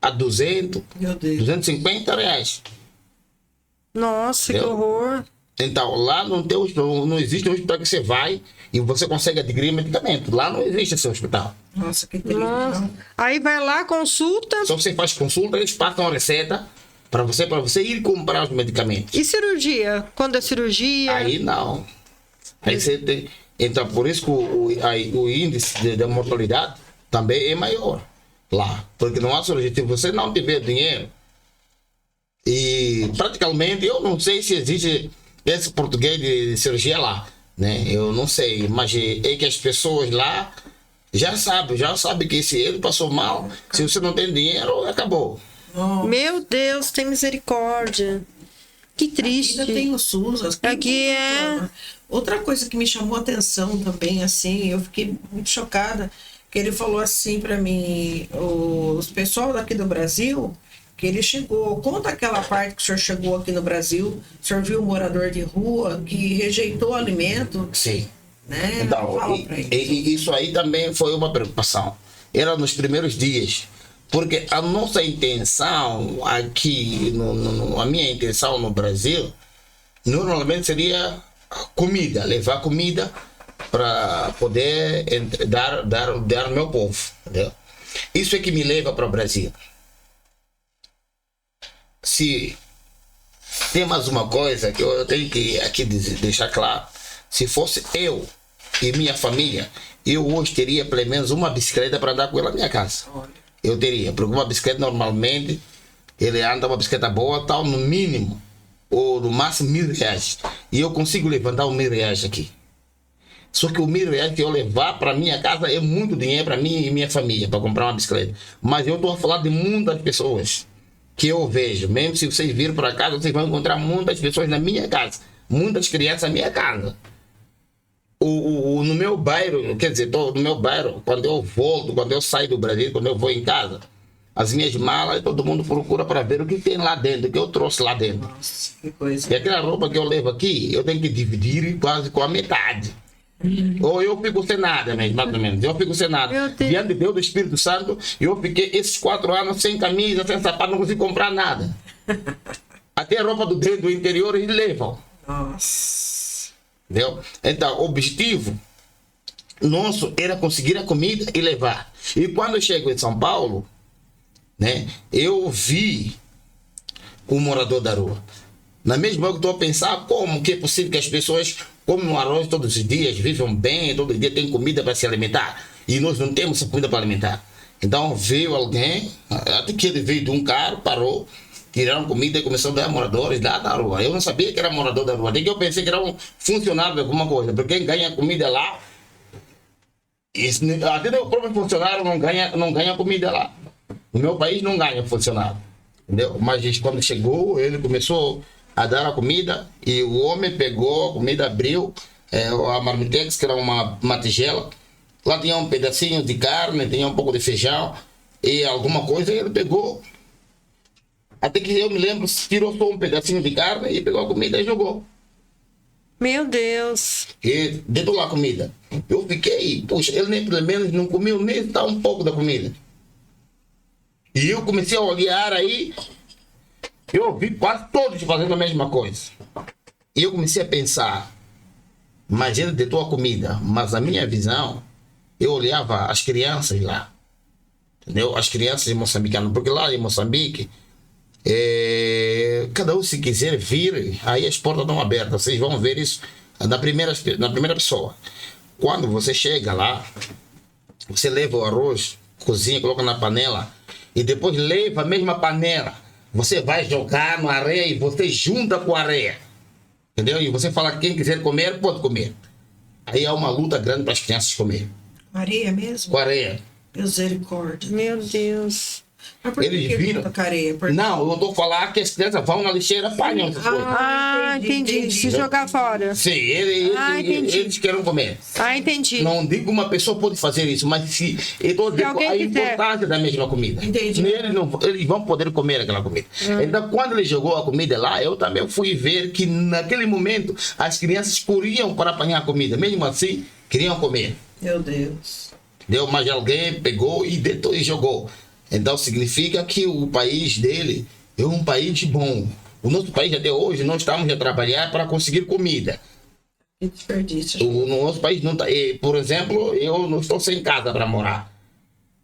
a 200, Meu Deus. R$250. Nossa, que Entendeu? horror. Então, lá não existe um hospital que você vai e você consegue adquirir medicamento. Lá não existe esse hospital. Nossa, que triste. Nossa. Não. Aí vai lá, consulta. Só você faz consulta, eles passam a receita para você ir comprar os medicamentos. E cirurgia? Quando é cirurgia? Aí não. Aí você tem... Então, por isso que o índice da mortalidade também é maior lá. Porque não há cirurgia. Se você não tiver dinheiro, e praticamente eu não sei se existe esse português de cirurgia lá, né? Eu não sei, mas é que as pessoas lá já sabem que se ele passou mal, se você não tem dinheiro, acabou. Não. Meu Deus, tem misericórdia. Que triste. Ainda tem o SUS. Aqui é... Outra coisa que me chamou a atenção também, assim, eu fiquei muito chocada, que ele falou assim para mim, os pessoal daqui do Brasil, que ele chegou, conta aquela parte que o senhor chegou aqui no Brasil, o senhor viu um morador de rua que rejeitou o alimento, Sim. né? Então, Fala pra ele. isso aí também foi uma preocupação. Era nos primeiros dias. Porque a nossa intenção aqui, a minha intenção no Brasil, normalmente seria comida, levar comida para poder dar ao meu povo. Entendeu? Isso é que me leva para o Brasil. Se tem mais uma coisa que eu tenho que aqui deixar claro, se fosse eu e minha família, eu hoje teria pelo menos uma bicicleta para andar com ela na minha casa. Eu teria, porque uma bicicleta normalmente, ele anda uma bicicleta boa, tal, no mínimo, ou no máximo R$1.000. E eu consigo levantar R$1.000 aqui. Só que o R$1.000 que eu levar para minha casa é muito dinheiro para mim e minha família, para comprar uma bicicleta. Mas eu estou a falar de muitas pessoas que eu vejo. Mesmo se vocês virem para casa, vocês vão encontrar muitas pessoas na minha casa. Muitas crianças na minha casa. No meu bairro, quer dizer, no meu bairro, quando eu volto, quando eu saio do Brasil, quando eu vou em casa, as minhas malas, todo mundo procura para ver o que tem lá dentro, o que eu trouxe lá dentro. Nossa, que coisa. E aquela roupa que eu levo aqui, eu tenho que dividir quase com a metade. Ou eu fico sem nada mesmo, mais ou menos. Eu fico sem nada. Meu Deus. Diante de Deus, do Espírito Santo, eu fiquei esses 4 anos sem camisa, sem sapato, não consegui comprar nada. Até a roupa do interior eles levam. Nossa. Entendeu? Então, o objetivo nosso era conseguir a comida e levar. E quando eu chego em São Paulo, né, eu vi o morador da rua. Na mesma hora que estou a pensar como que é possível que as pessoas comem um arroz todos os dias, vivem bem, todo dia tem comida para se alimentar. E nós não temos comida para alimentar. Então veio alguém, até que ele veio de um carro, parou, tiraram comida e começaram a dar moradores lá da rua. Eu não sabia que era morador da rua, até que eu pensei que era um funcionário de alguma coisa, porque quem ganha comida lá, até o próprio funcionário não ganha comida lá. No meu país não ganha funcionário, entendeu? Mas quando chegou, ele começou a dar a comida e o homem pegou a comida, abriu a marmitex, que era uma tigela. Lá tinha um pedacinho de carne, tinha um pouco de feijão e alguma coisa, e ele pegou. Até que eu me lembro, tirou só um pedacinho de carne e pegou a comida e jogou. Meu Deus. E deitou lá a comida. Eu fiquei, puxa, ele nem pelo menos não comeu nem tá um pouco da comida. E eu comecei a olhar aí, eu vi quase todos fazendo a mesma coisa. E eu comecei a pensar, mas ele deitou a comida, mas a minha visão, eu olhava as crianças lá, entendeu? As crianças moçambicanas, porque lá em Moçambique, cada um se quiser vir, aí as portas estão abertas, vocês vão ver isso na primeira pessoa. Quando você chega lá, você leva o arroz, cozinha, coloca na panela, e depois leva a mesma panela, você vai jogar na areia e você junta com a areia, entendeu? E você fala que quem quiser comer, pode comer. Aí há uma luta grande para as crianças comer. Areia mesmo? Com areia. Misericórdia. Meu Deus. Mas por Eles que viram. junta com areia? Não, eu estou a falar que as crianças vão na lixeira e apanham essas coisas. Ah, entendi. Se jogar fora. Sim, entendi. eles querem comer. Ah, entendi. Não digo que uma pessoa pode fazer isso, mas se eu estou dizendo alguém a quiser. importância da mesma comida. Entendi. Eles vão poder comer aquela comida. Então, quando ele jogou a comida lá, eu também fui ver que naquele momento as crianças corriam para apanhar a comida. Mesmo assim, queriam comer. Meu Deus. Entendeu? Mas alguém pegou e deitou e jogou. Então significa que o país dele é um país bom. O nosso país até hoje nós estamos a trabalhar para conseguir comida. Que desperdício. O nosso país não está. Por exemplo, eu não estou sem casa para morar.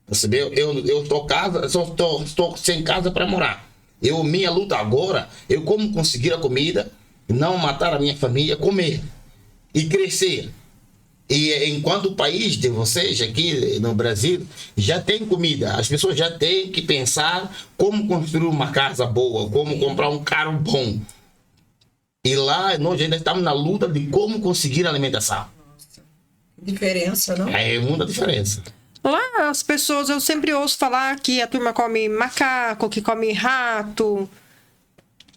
Percebeu? Eu estou sem casa para morar. Minha luta agora é como conseguir a comida, não matar a minha família, comer e crescer. E enquanto o país de vocês aqui no Brasil já tem comida, as pessoas já têm que pensar como construir uma casa boa, como comprar um carro bom. E lá nós ainda estamos na luta de como conseguir alimentação. Diferença, não? É muita diferença. Lá as pessoas, eu sempre ouço falar que a turma come macaco, que come rato.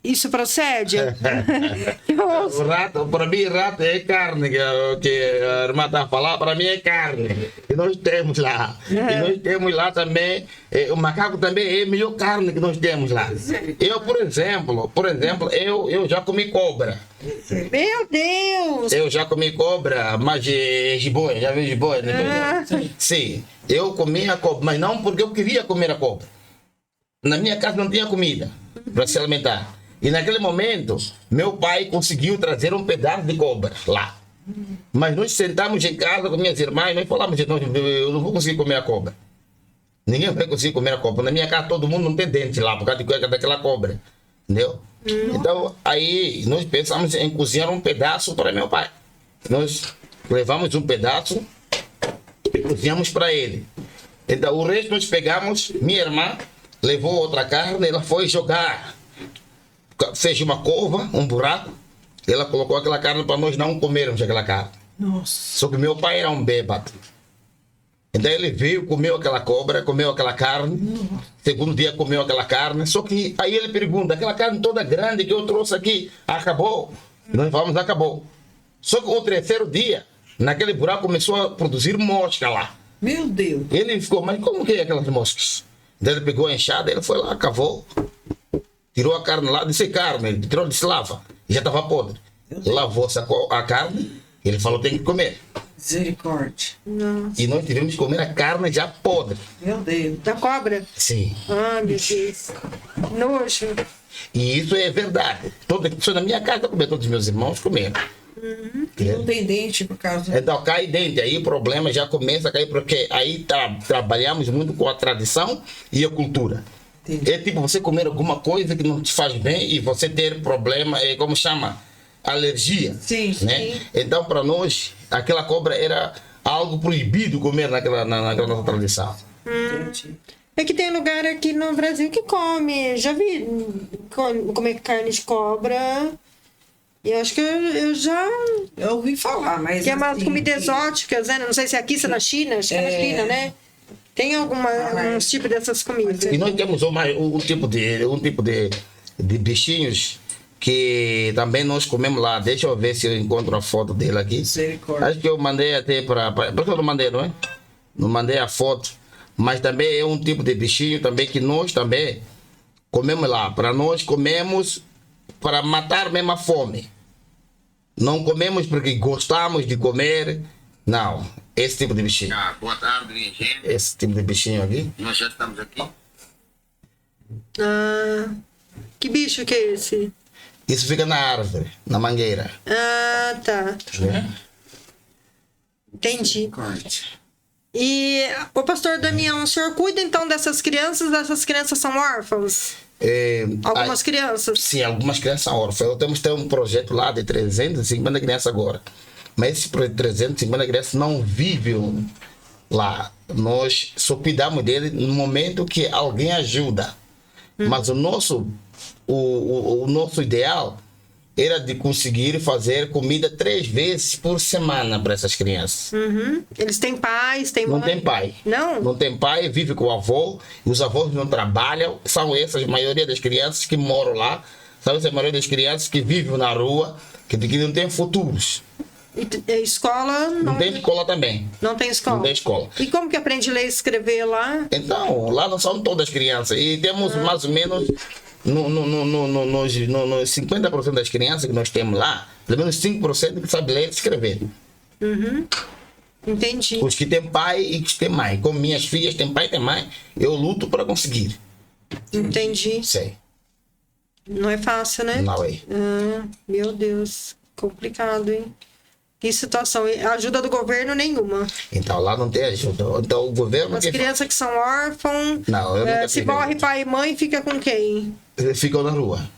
Isso procede? Eu ouço. O rato, para mim, rato é carne, que a irmã está a falar, para mim é carne. E nós temos lá. E nós temos lá também, o macaco também é a melhor carne que nós temos lá. Eu, por exemplo, eu já comi cobra. Meu Deus! Eu já comi cobra, mas jiboia, já viu jiboia? Né? Sim, eu comi a cobra, mas não porque eu queria comer a cobra. Na minha casa não tinha comida para se alimentar. E naquele momento, meu pai conseguiu trazer um pedaço de cobra lá. Mas nós sentamos em casa com minhas irmãs e nós falamos, eu não vou conseguir comer a cobra. Ninguém vai conseguir comer a cobra. Na minha casa todo mundo não tem dente lá, por causa daquela cobra. Entendeu? Então, aí nós pensamos em cozinhar um pedaço para meu pai. Nós levamos um pedaço e cozinhamos para ele. Então, o resto nós pegamos, minha irmã levou outra carne, ela foi jogar. Fez uma cova, um buraco, ela colocou aquela carne para nós não comermos aquela carne. Nossa. Só que meu pai era um bêbado. Então ele veio, comeu aquela cobra, comeu aquela carne, segundo dia comeu aquela carne, só que aí ele pergunta, aquela carne toda grande que eu trouxe aqui, acabou? Nós falamos, acabou. Só que o terceiro dia, naquele buraco começou a produzir mosca lá. Meu Deus. Ele ficou, mas como que é aquelas moscas? Então ele pegou a enxada, ele foi lá, cavou, tirou a carne lá, disse carne, ele tirou, disse lava, e já estava podre. Lavou a carne, ele falou, tem que comer. Misericórdia. Nossa. E nós tivemos que comer a carne já podre. Meu Deus. Da cobra? Sim. Ah, meu Deus. Nojo. E isso é verdade. Só na minha casa comer, todos os meus irmãos comeram. Não tem dente por causa. Então cai dentro, aí o problema já começa a cair, porque aí trabalhamos muito com a tradição e a cultura. Entendi. É tipo você comer alguma coisa que não te faz bem e você ter problema, como chama? Alergia. Sim, Né? Então para nós, aquela cobra era algo proibido comer naquela nossa tradição. Entendi. É que tem lugar aqui no Brasil que come. Já vi comer carne de cobra. E eu acho que eu já... Eu ouvi falar, mas. Que é umas assim, comidas exóticas, né? Não sei se é aqui, se é na China. Acho que é na China, né? Tem alguns tipos dessas comidas. E nós temos um tipo de bichinhos que também nós comemos lá. Deixa eu ver se eu encontro a foto dele aqui. Misericórdia. Acho que eu mandei até para... Porque eu não mandei, não é? Não mandei a foto. Mas também é um tipo de bichinho também que nós também comemos lá. Para nós comemos para matar mesmo a fome. Não comemos porque gostamos de comer. Não. Esse tipo de bichinho. Boa tarde, minha gente. Esse tipo de bichinho aqui. Nós já estamos aqui. Ah, que bicho que é esse? Isso fica na árvore, na mangueira. Ah, tá. Entendi. E o pastor Damião, o senhor cuida então dessas crianças? Essas crianças são órfãos? Algumas crianças? Sim, algumas crianças são órfãs. Eu temos um projeto lá de 350 crianças agora. Mas esse projeto de 350 crianças não vivem lá. Nós só cuidamos dele no momento que alguém ajuda. Mas o nosso ideal era de conseguir fazer comida 3 vezes por semana para essas crianças. Eles têm pais, têm mãe? Não tem pai. Não? Não tem pai, vive com o avô. E os avós não trabalham. São essas a maioria das crianças que moram lá. São essa a maioria das crianças que vivem na rua, que não têm futuros. E escola? Não tem escola também. Não tem escola? Não tem escola. E como que aprende a ler e escrever lá? Então, lá não são todas crianças. E temos mais ou menos, nos 50% das crianças que nós temos lá, pelo menos 5% que sabem ler e escrever. Entendi. Os que têm pai e que têm mãe. Como minhas filhas têm pai e têm mãe, eu luto para conseguir. Entendi. Sei. Não é fácil, né? Não é. Ah, meu Deus. Complicado, hein? Que situação. E ajuda do governo nenhuma. Então lá não tem ajuda. Então o governo... As crianças que são órfãos, Não, eu nunca se tive morre ajuda. pai e mãe, fica com quem? Ficam na rua.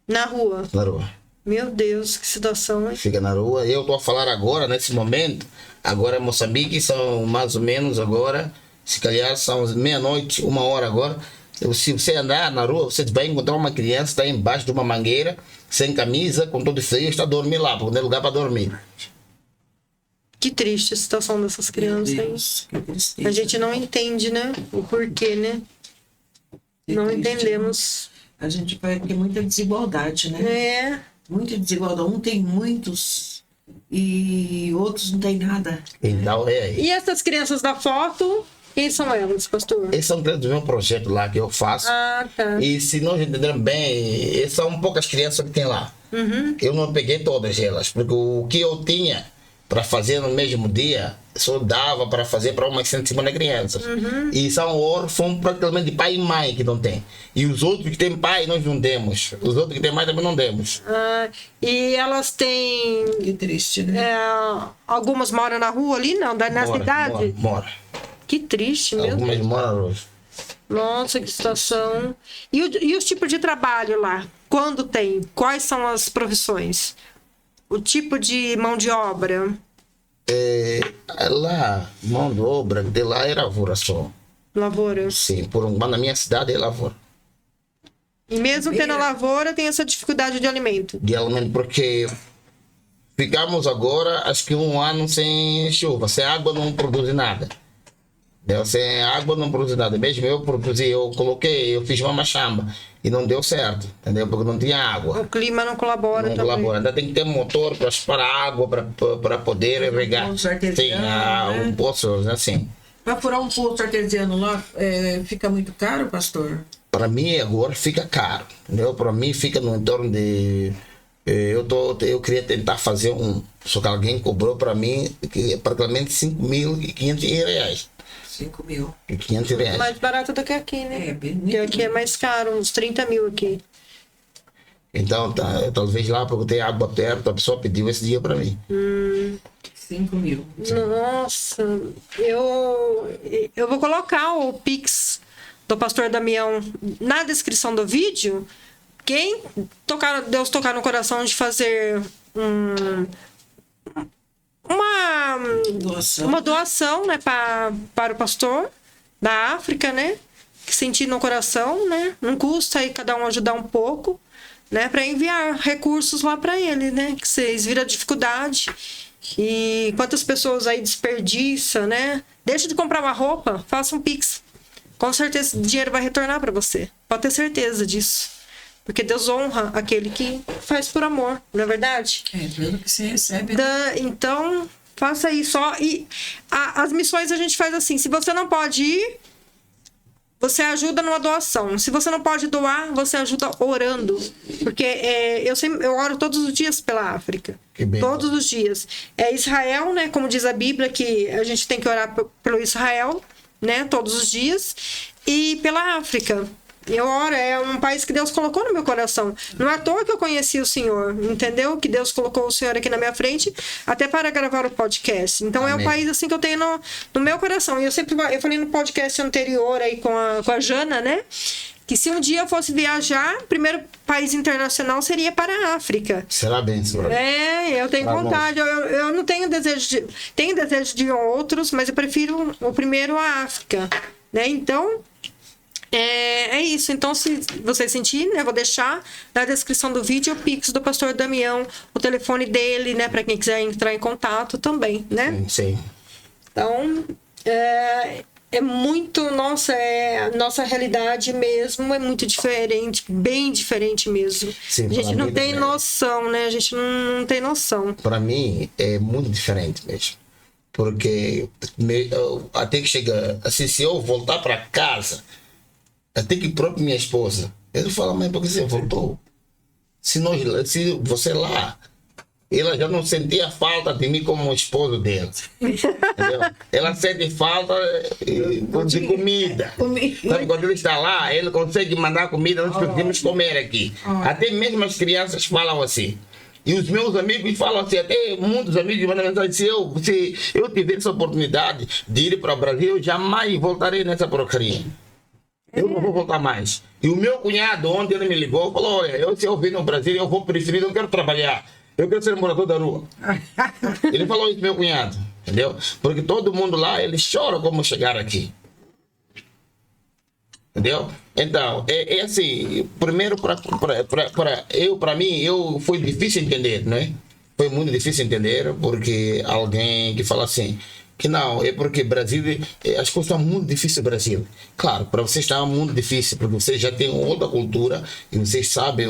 Na rua. Na rua. Meu Deus, que situação, hein? Fica na rua. Eu estou a falar agora, nesse momento, agora em Moçambique, são mais ou menos agora, se calhar são meia-noite, 1h agora. Se você andar na rua, você vai encontrar uma criança que está embaixo de uma mangueira, sem camisa, com todo frio, está a dormir lá, porque não tem lugar para dormir. Que triste a situação dessas crianças, hein? Deus, que tristeza. A gente não entende, né? O porquê, né? Que Não triste. entendemos. A gente vai ter muita desigualdade, né? É. Muita desigualdade. Um tem muitos e outros não tem nada. Então é aí. E essas crianças da foto, quem são elas, pastor? Esse é um do meu projeto lá que eu faço. Ah, tá. E se nós entendermos bem, são poucas crianças que tem lá. Eu não peguei todas elas, porque o que eu tinha para fazer no mesmo dia, só dava para fazer para umas 150 crianças. E são órfãos praticamente de pai e mãe que não tem. E os outros que têm pai, nós não demos. Os outros que têm mãe também não demos. Ah, e elas têm... Que triste, né? algumas moram na rua ali, não? Nessa idade? Mora. Que triste, meu Algumas Deus. moram na rua. Nossa, que situação. E os tipos de trabalho lá? Quando tem? Quais são as profissões? O tipo de mão de obra? Lá, mão de obra, de lá é lavoura só. Lavoura? Sim, na minha cidade é lavoura. E mesmo tendo lavoura, tem essa dificuldade de alimento? De alimento, porque ficamos agora, acho que 1 ano sem chuva, sem água não produz nada. Sem água não produz nada. Mesmo eu produzi, eu fiz uma machamba e não deu certo, entendeu? Porque não tinha água. O clima não colabora Não também. colabora. Ainda tem que ter motor para separar água para poder regar. poço artesiano, Sim, né? um poço, assim. Para furar um poço artesiano lá, fica muito caro, pastor? Para mim agora fica caro, entendeu? Para mim fica no entorno de... Eu queria tentar fazer só que alguém cobrou para mim praticamente 5.500 reais. 5 mil. 500 reais. Mais barato do que aqui, né? Bem Porque aqui é mais caro, uns 30 mil aqui. Então, talvez lá, porque tem água perto, a pessoa pediu esse dia para mim. 5 mil. Nossa, eu vou colocar o Pix do pastor Damião na descrição do vídeo. Quem Deus tocar no coração de fazer Doação. uma doação, né, para o pastor da África, né? sentir no coração, né? Não custa aí cada um ajudar um pouco, né? Para enviar recursos lá para ele, né? Que vocês viram a dificuldade. E quantas pessoas aí desperdiçam, né? Deixa de comprar uma roupa, faça um Pix. Com certeza o dinheiro vai retornar para você. Pode ter certeza disso. Porque Deus honra aquele que faz por amor, não é verdade? Tudo que você recebe. Então, faça isso. E as missões a gente faz assim. Se você não pode ir, você ajuda numa doação. Se você não pode doar, você ajuda orando. Porque eu oro todos os dias pela África. Todos os dias. É Israel, né? Como diz a Bíblia, que a gente tem que orar pelo Israel, né? Todos os dias. E pela África. Eu oro, é um país que Deus colocou no meu coração. Não é à toa que eu conheci o Senhor, entendeu? Que Deus colocou o Senhor aqui na minha frente, até para gravar o podcast. Então, Amém. É um país assim que eu tenho no meu coração. E eu falei no podcast anterior aí com a Jana, né? Que se um dia eu fosse viajar, o primeiro país internacional seria para a África. Será bem, senhora. Eu tenho vontade. Eu não tenho desejo tenho desejo de ir a outros, mas eu prefiro o primeiro a África, né? Então... É isso. Então, se você sentir, né, vou deixar na descrição do vídeo o Pix do Pastor Damião, o telefone dele, né, para quem quiser entrar em contato também, né? Sim. Então, muito, nossa realidade mesmo é muito diferente, bem diferente mesmo. Sim, a gente não tem noção, né? A gente não tem noção. Para mim, é muito diferente mesmo. Porque até que chega, assim, se eu voltar para casa, até que própria minha esposa, ele fala, mas por que você voltou? Se você lá, ela já não sentia falta de mim como esposo dela. Entendeu? Ela sente falta de comida. Sabe, quando ele está lá, ele consegue mandar comida, nós podemos comer aqui. Até mesmo as crianças falam assim. E os meus amigos falam assim, até muitos amigos mandam mensagem, se eu tiver essa oportunidade de ir para o Brasil, eu jamais voltarei nessa porcaria. Eu não vou voltar mais. E o meu cunhado, ontem ele me ligou, falou, olha, se eu vir no Brasil, eu vou preferir, eu quero trabalhar. Eu quero ser morador da rua. Ele falou isso, meu cunhado, entendeu? Porque todo mundo lá, ele chora como chegar aqui. Entendeu? Então, é assim, primeiro, para mim, foi difícil entender, né? Foi muito difícil entender, porque alguém que fala assim, que não, é porque Brasil, as coisas estão muito difíceis no Brasil. Claro, para vocês está muito difícil, porque vocês já têm outra cultura e vocês sabem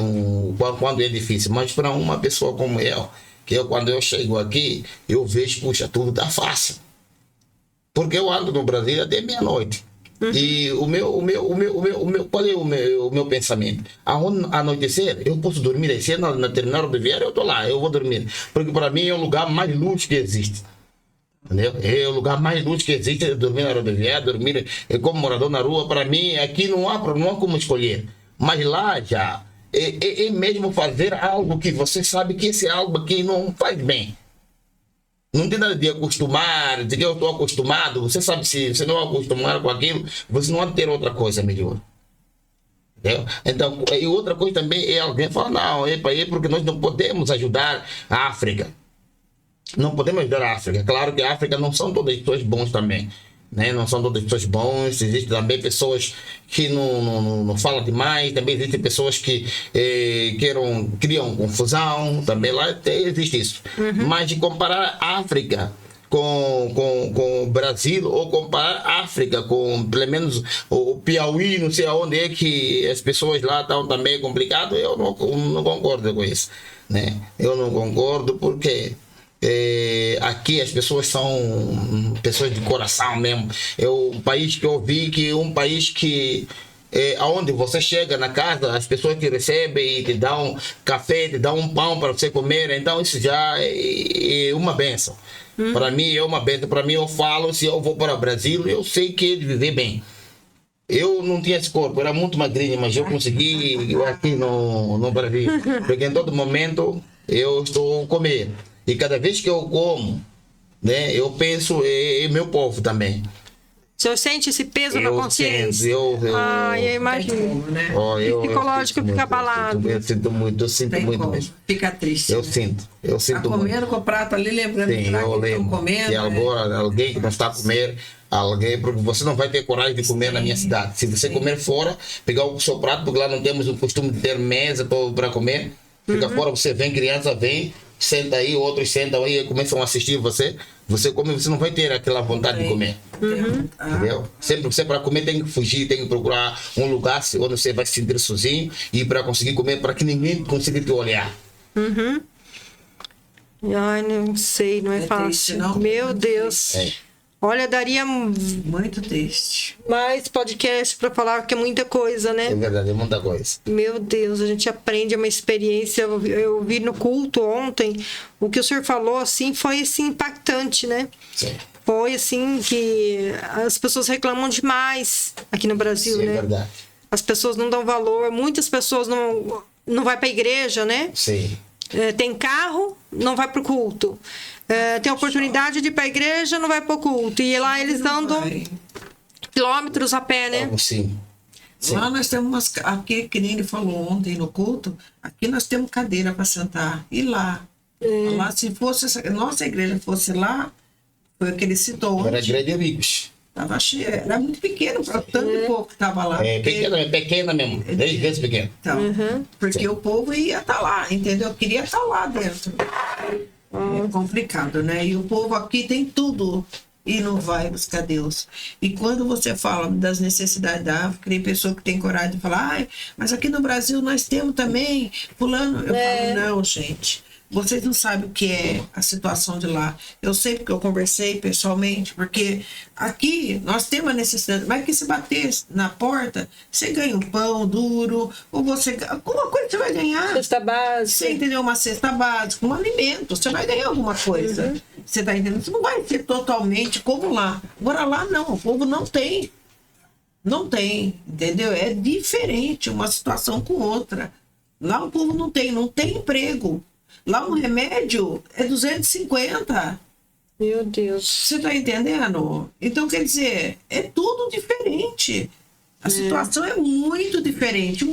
quando é difícil. Mas para uma pessoa como eu, quando eu chego aqui, eu vejo, puxa, tudo está fácil. Porque eu ando no Brasil até meia-noite. E qual é o meu pensamento? Ao anoitecer, eu posso dormir aí cedo, na terminal rodoviária, eu estou lá, eu vou dormir. Porque para mim é o lugar mais luz que existe. Entendeu? É o lugar mais luz que existe, é dormir na rodoviária, dormir como morador na rua. Para mim, aqui não há como escolher. Mas lá já é mesmo fazer algo que você sabe que esse algo aqui não faz bem. Não tem nada de acostumar, de que eu estou acostumado. Você sabe, se você não é acostumado com aquilo, você não vai ter outra coisa melhor. Entendeu? Então, e outra coisa também é alguém falar, não, porque nós não podemos ajudar a África. Não podemos ajudar a África. Claro que a África não são todas pessoas bons também. Né? Não são todas pessoas bons. Existem também pessoas que não falam demais. Também existem pessoas que criam confusão. Também lá existe isso. Mas de comparar a África com o Brasil, ou comparar a África com, pelo menos, o Piauí, não sei aonde é que as pessoas lá estão também complicadas, eu não concordo com isso. Né? Eu não concordo porque... aqui as pessoas são pessoas de coração mesmo. É um país que eu vi que é um país que aonde você chega na casa, as pessoas te recebem e te dão café, te dão um pão para você comer. Então isso já é uma benção. Para mim é uma benção. Para mim, eu falo, se eu vou para o Brasil, eu sei que é de viver bem. Eu não tinha esse corpo, era muito magrinho, mas eu consegui aqui no Brasil. Porque em todo momento eu estou comendo. E cada vez que eu como, né, eu penso, é meu povo também. O senhor sente esse peso na Eu consciência? sinto, eu Eu imagino. Como, né? Ó, O psicológico sinto fica muito, abalado. Eu sinto Tem muito como. mesmo. Fica triste. Eu né? sinto Tá muito. comendo com o prato ali, lembrando Sim, será que eu estão lembro comendo. que né? agora alguém que não está a comer, alguém, porque você não vai ter coragem de comer na minha cidade. Se você comer fora, pegar o seu prato, porque lá não temos o costume de ter mesa para comer, fica fora, você vem, criança vem, senta aí, outros sentam aí e começam a assistir você come, você não vai ter aquela vontade de comer. Entendeu? Sempre você para comer tem que fugir, tem que procurar um lugar onde você vai se sentir sozinho e para conseguir comer, para que ninguém consiga te olhar. Ai, não sei, não é, É fácil. triste, não? Meu Deus. É. Olha, daria Muito triste. mais podcast para falar, que é muita coisa, né? É verdade, é muita coisa. Meu Deus, a gente aprende, é uma experiência. Eu vi no culto ontem, o que o senhor falou, assim, foi assim, impactante, né? Sim. Foi assim que as pessoas reclamam demais aqui no Brasil, Sim, né? é verdade. As pessoas não dão valor, muitas pessoas não vai para a igreja, né? Sim. Tem carro, não vai pro culto. Tem oportunidade de ir para a igreja, não vai pro culto. E lá eles andam Vai. quilômetros a pé, né? Sim. Sim. Lá nós temos umas. Aqui, que nem ele falou ontem no culto, aqui nós temos cadeira para sentar. E lá? Lá, se fosse nossa igreja fosse lá, foi o que ele citou Era ontem. grande amigos. Tava cheio, era muito pequeno para tanto pouco que tava lá. É porque- pequena mesmo, 10 vezes pequena. Então, porque o povo ia estar lá, entendeu? Queria estar lá dentro. É complicado, né? E o povo aqui tem tudo e não vai buscar Deus. E quando você fala das necessidades da África, tem pessoa que tem coragem de falar, ai, mas aqui no Brasil nós temos também fulano. Eu falo, não, gente. Vocês não sabem o que é a situação de lá. Eu sei porque eu conversei pessoalmente, porque aqui nós temos a necessidade, mas que se bater na porta, você ganha um pão duro, ou você alguma coisa você vai ganhar. Cesta básica. Você entendeu? Uma cesta básica, um alimento, você vai ganhar alguma coisa. Você tá entendendo? Você não vai ser totalmente como lá. Agora lá não, o povo não tem. Não tem, entendeu? É diferente uma situação com outra. Lá o povo não tem emprego. Lá um remédio é 250. Meu Deus. Você tá entendendo? Então, quer dizer, é tudo diferente. A situação é muito diferente,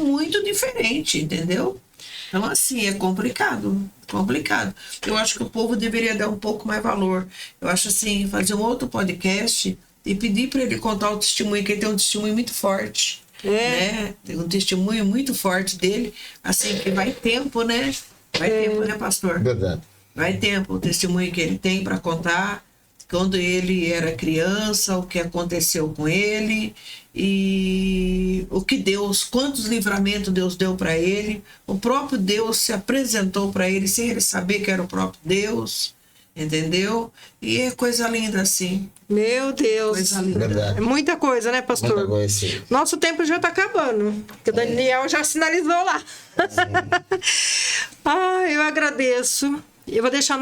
entendeu? Então, assim, é complicado. Eu acho que o povo deveria dar um pouco mais valor. Eu acho assim, fazer um outro podcast e pedir para ele contar o testemunho, que ele tem um testemunho muito forte. Né? Tem um testemunho muito forte dele, assim, que vai tempo, né? Vai tempo, né, pastor? Verdade. Vai tempo o testemunho que ele tem para contar, quando ele era criança, o que aconteceu com ele e o que Deus, quantos livramentos Deus deu para ele. O próprio Deus se apresentou para ele sem ele saber que era o próprio Deus, entendeu? E é coisa linda assim. Meu Deus. Coisa linda. Verdade. É muita coisa, né, pastor? Muita coisa, sim. Nosso tempo já tá acabando. Porque o Daniel já sinalizou lá. Eu agradeço. Eu vou deixar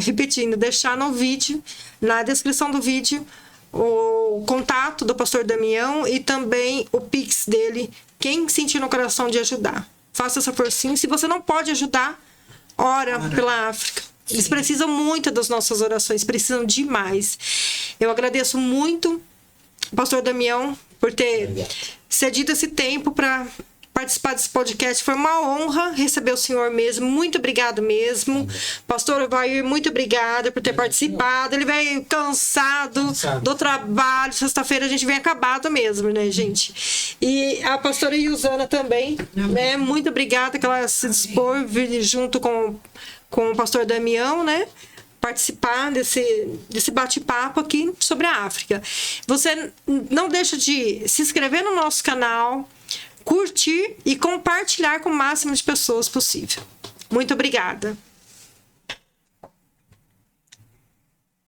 repetindo, deixar no vídeo, na descrição do vídeo, o contato do pastor Damião e também o Pix dele. Quem sentir no coração de ajudar, faça essa forcinha. Se você não pode ajudar, ora pela África. Eles precisam muito das nossas orações, precisam demais. Eu agradeço muito, pastor Damião, por ter cedido esse tempo para participar desse podcast. Foi uma honra receber o senhor mesmo. Muito obrigado mesmo. Pastor Vair, muito obrigada por ter participado. Ele veio cansado do trabalho. Sexta-feira a gente vem acabado mesmo, né, gente? E a pastora Iusana também, né? Muito obrigada que ela se dispôs vir junto com o pastor Damião, né? Participar desse bate-papo aqui sobre a África. Você não deixa de se inscrever no nosso canal, curtir e compartilhar com o máximo de pessoas possível. Muito obrigada.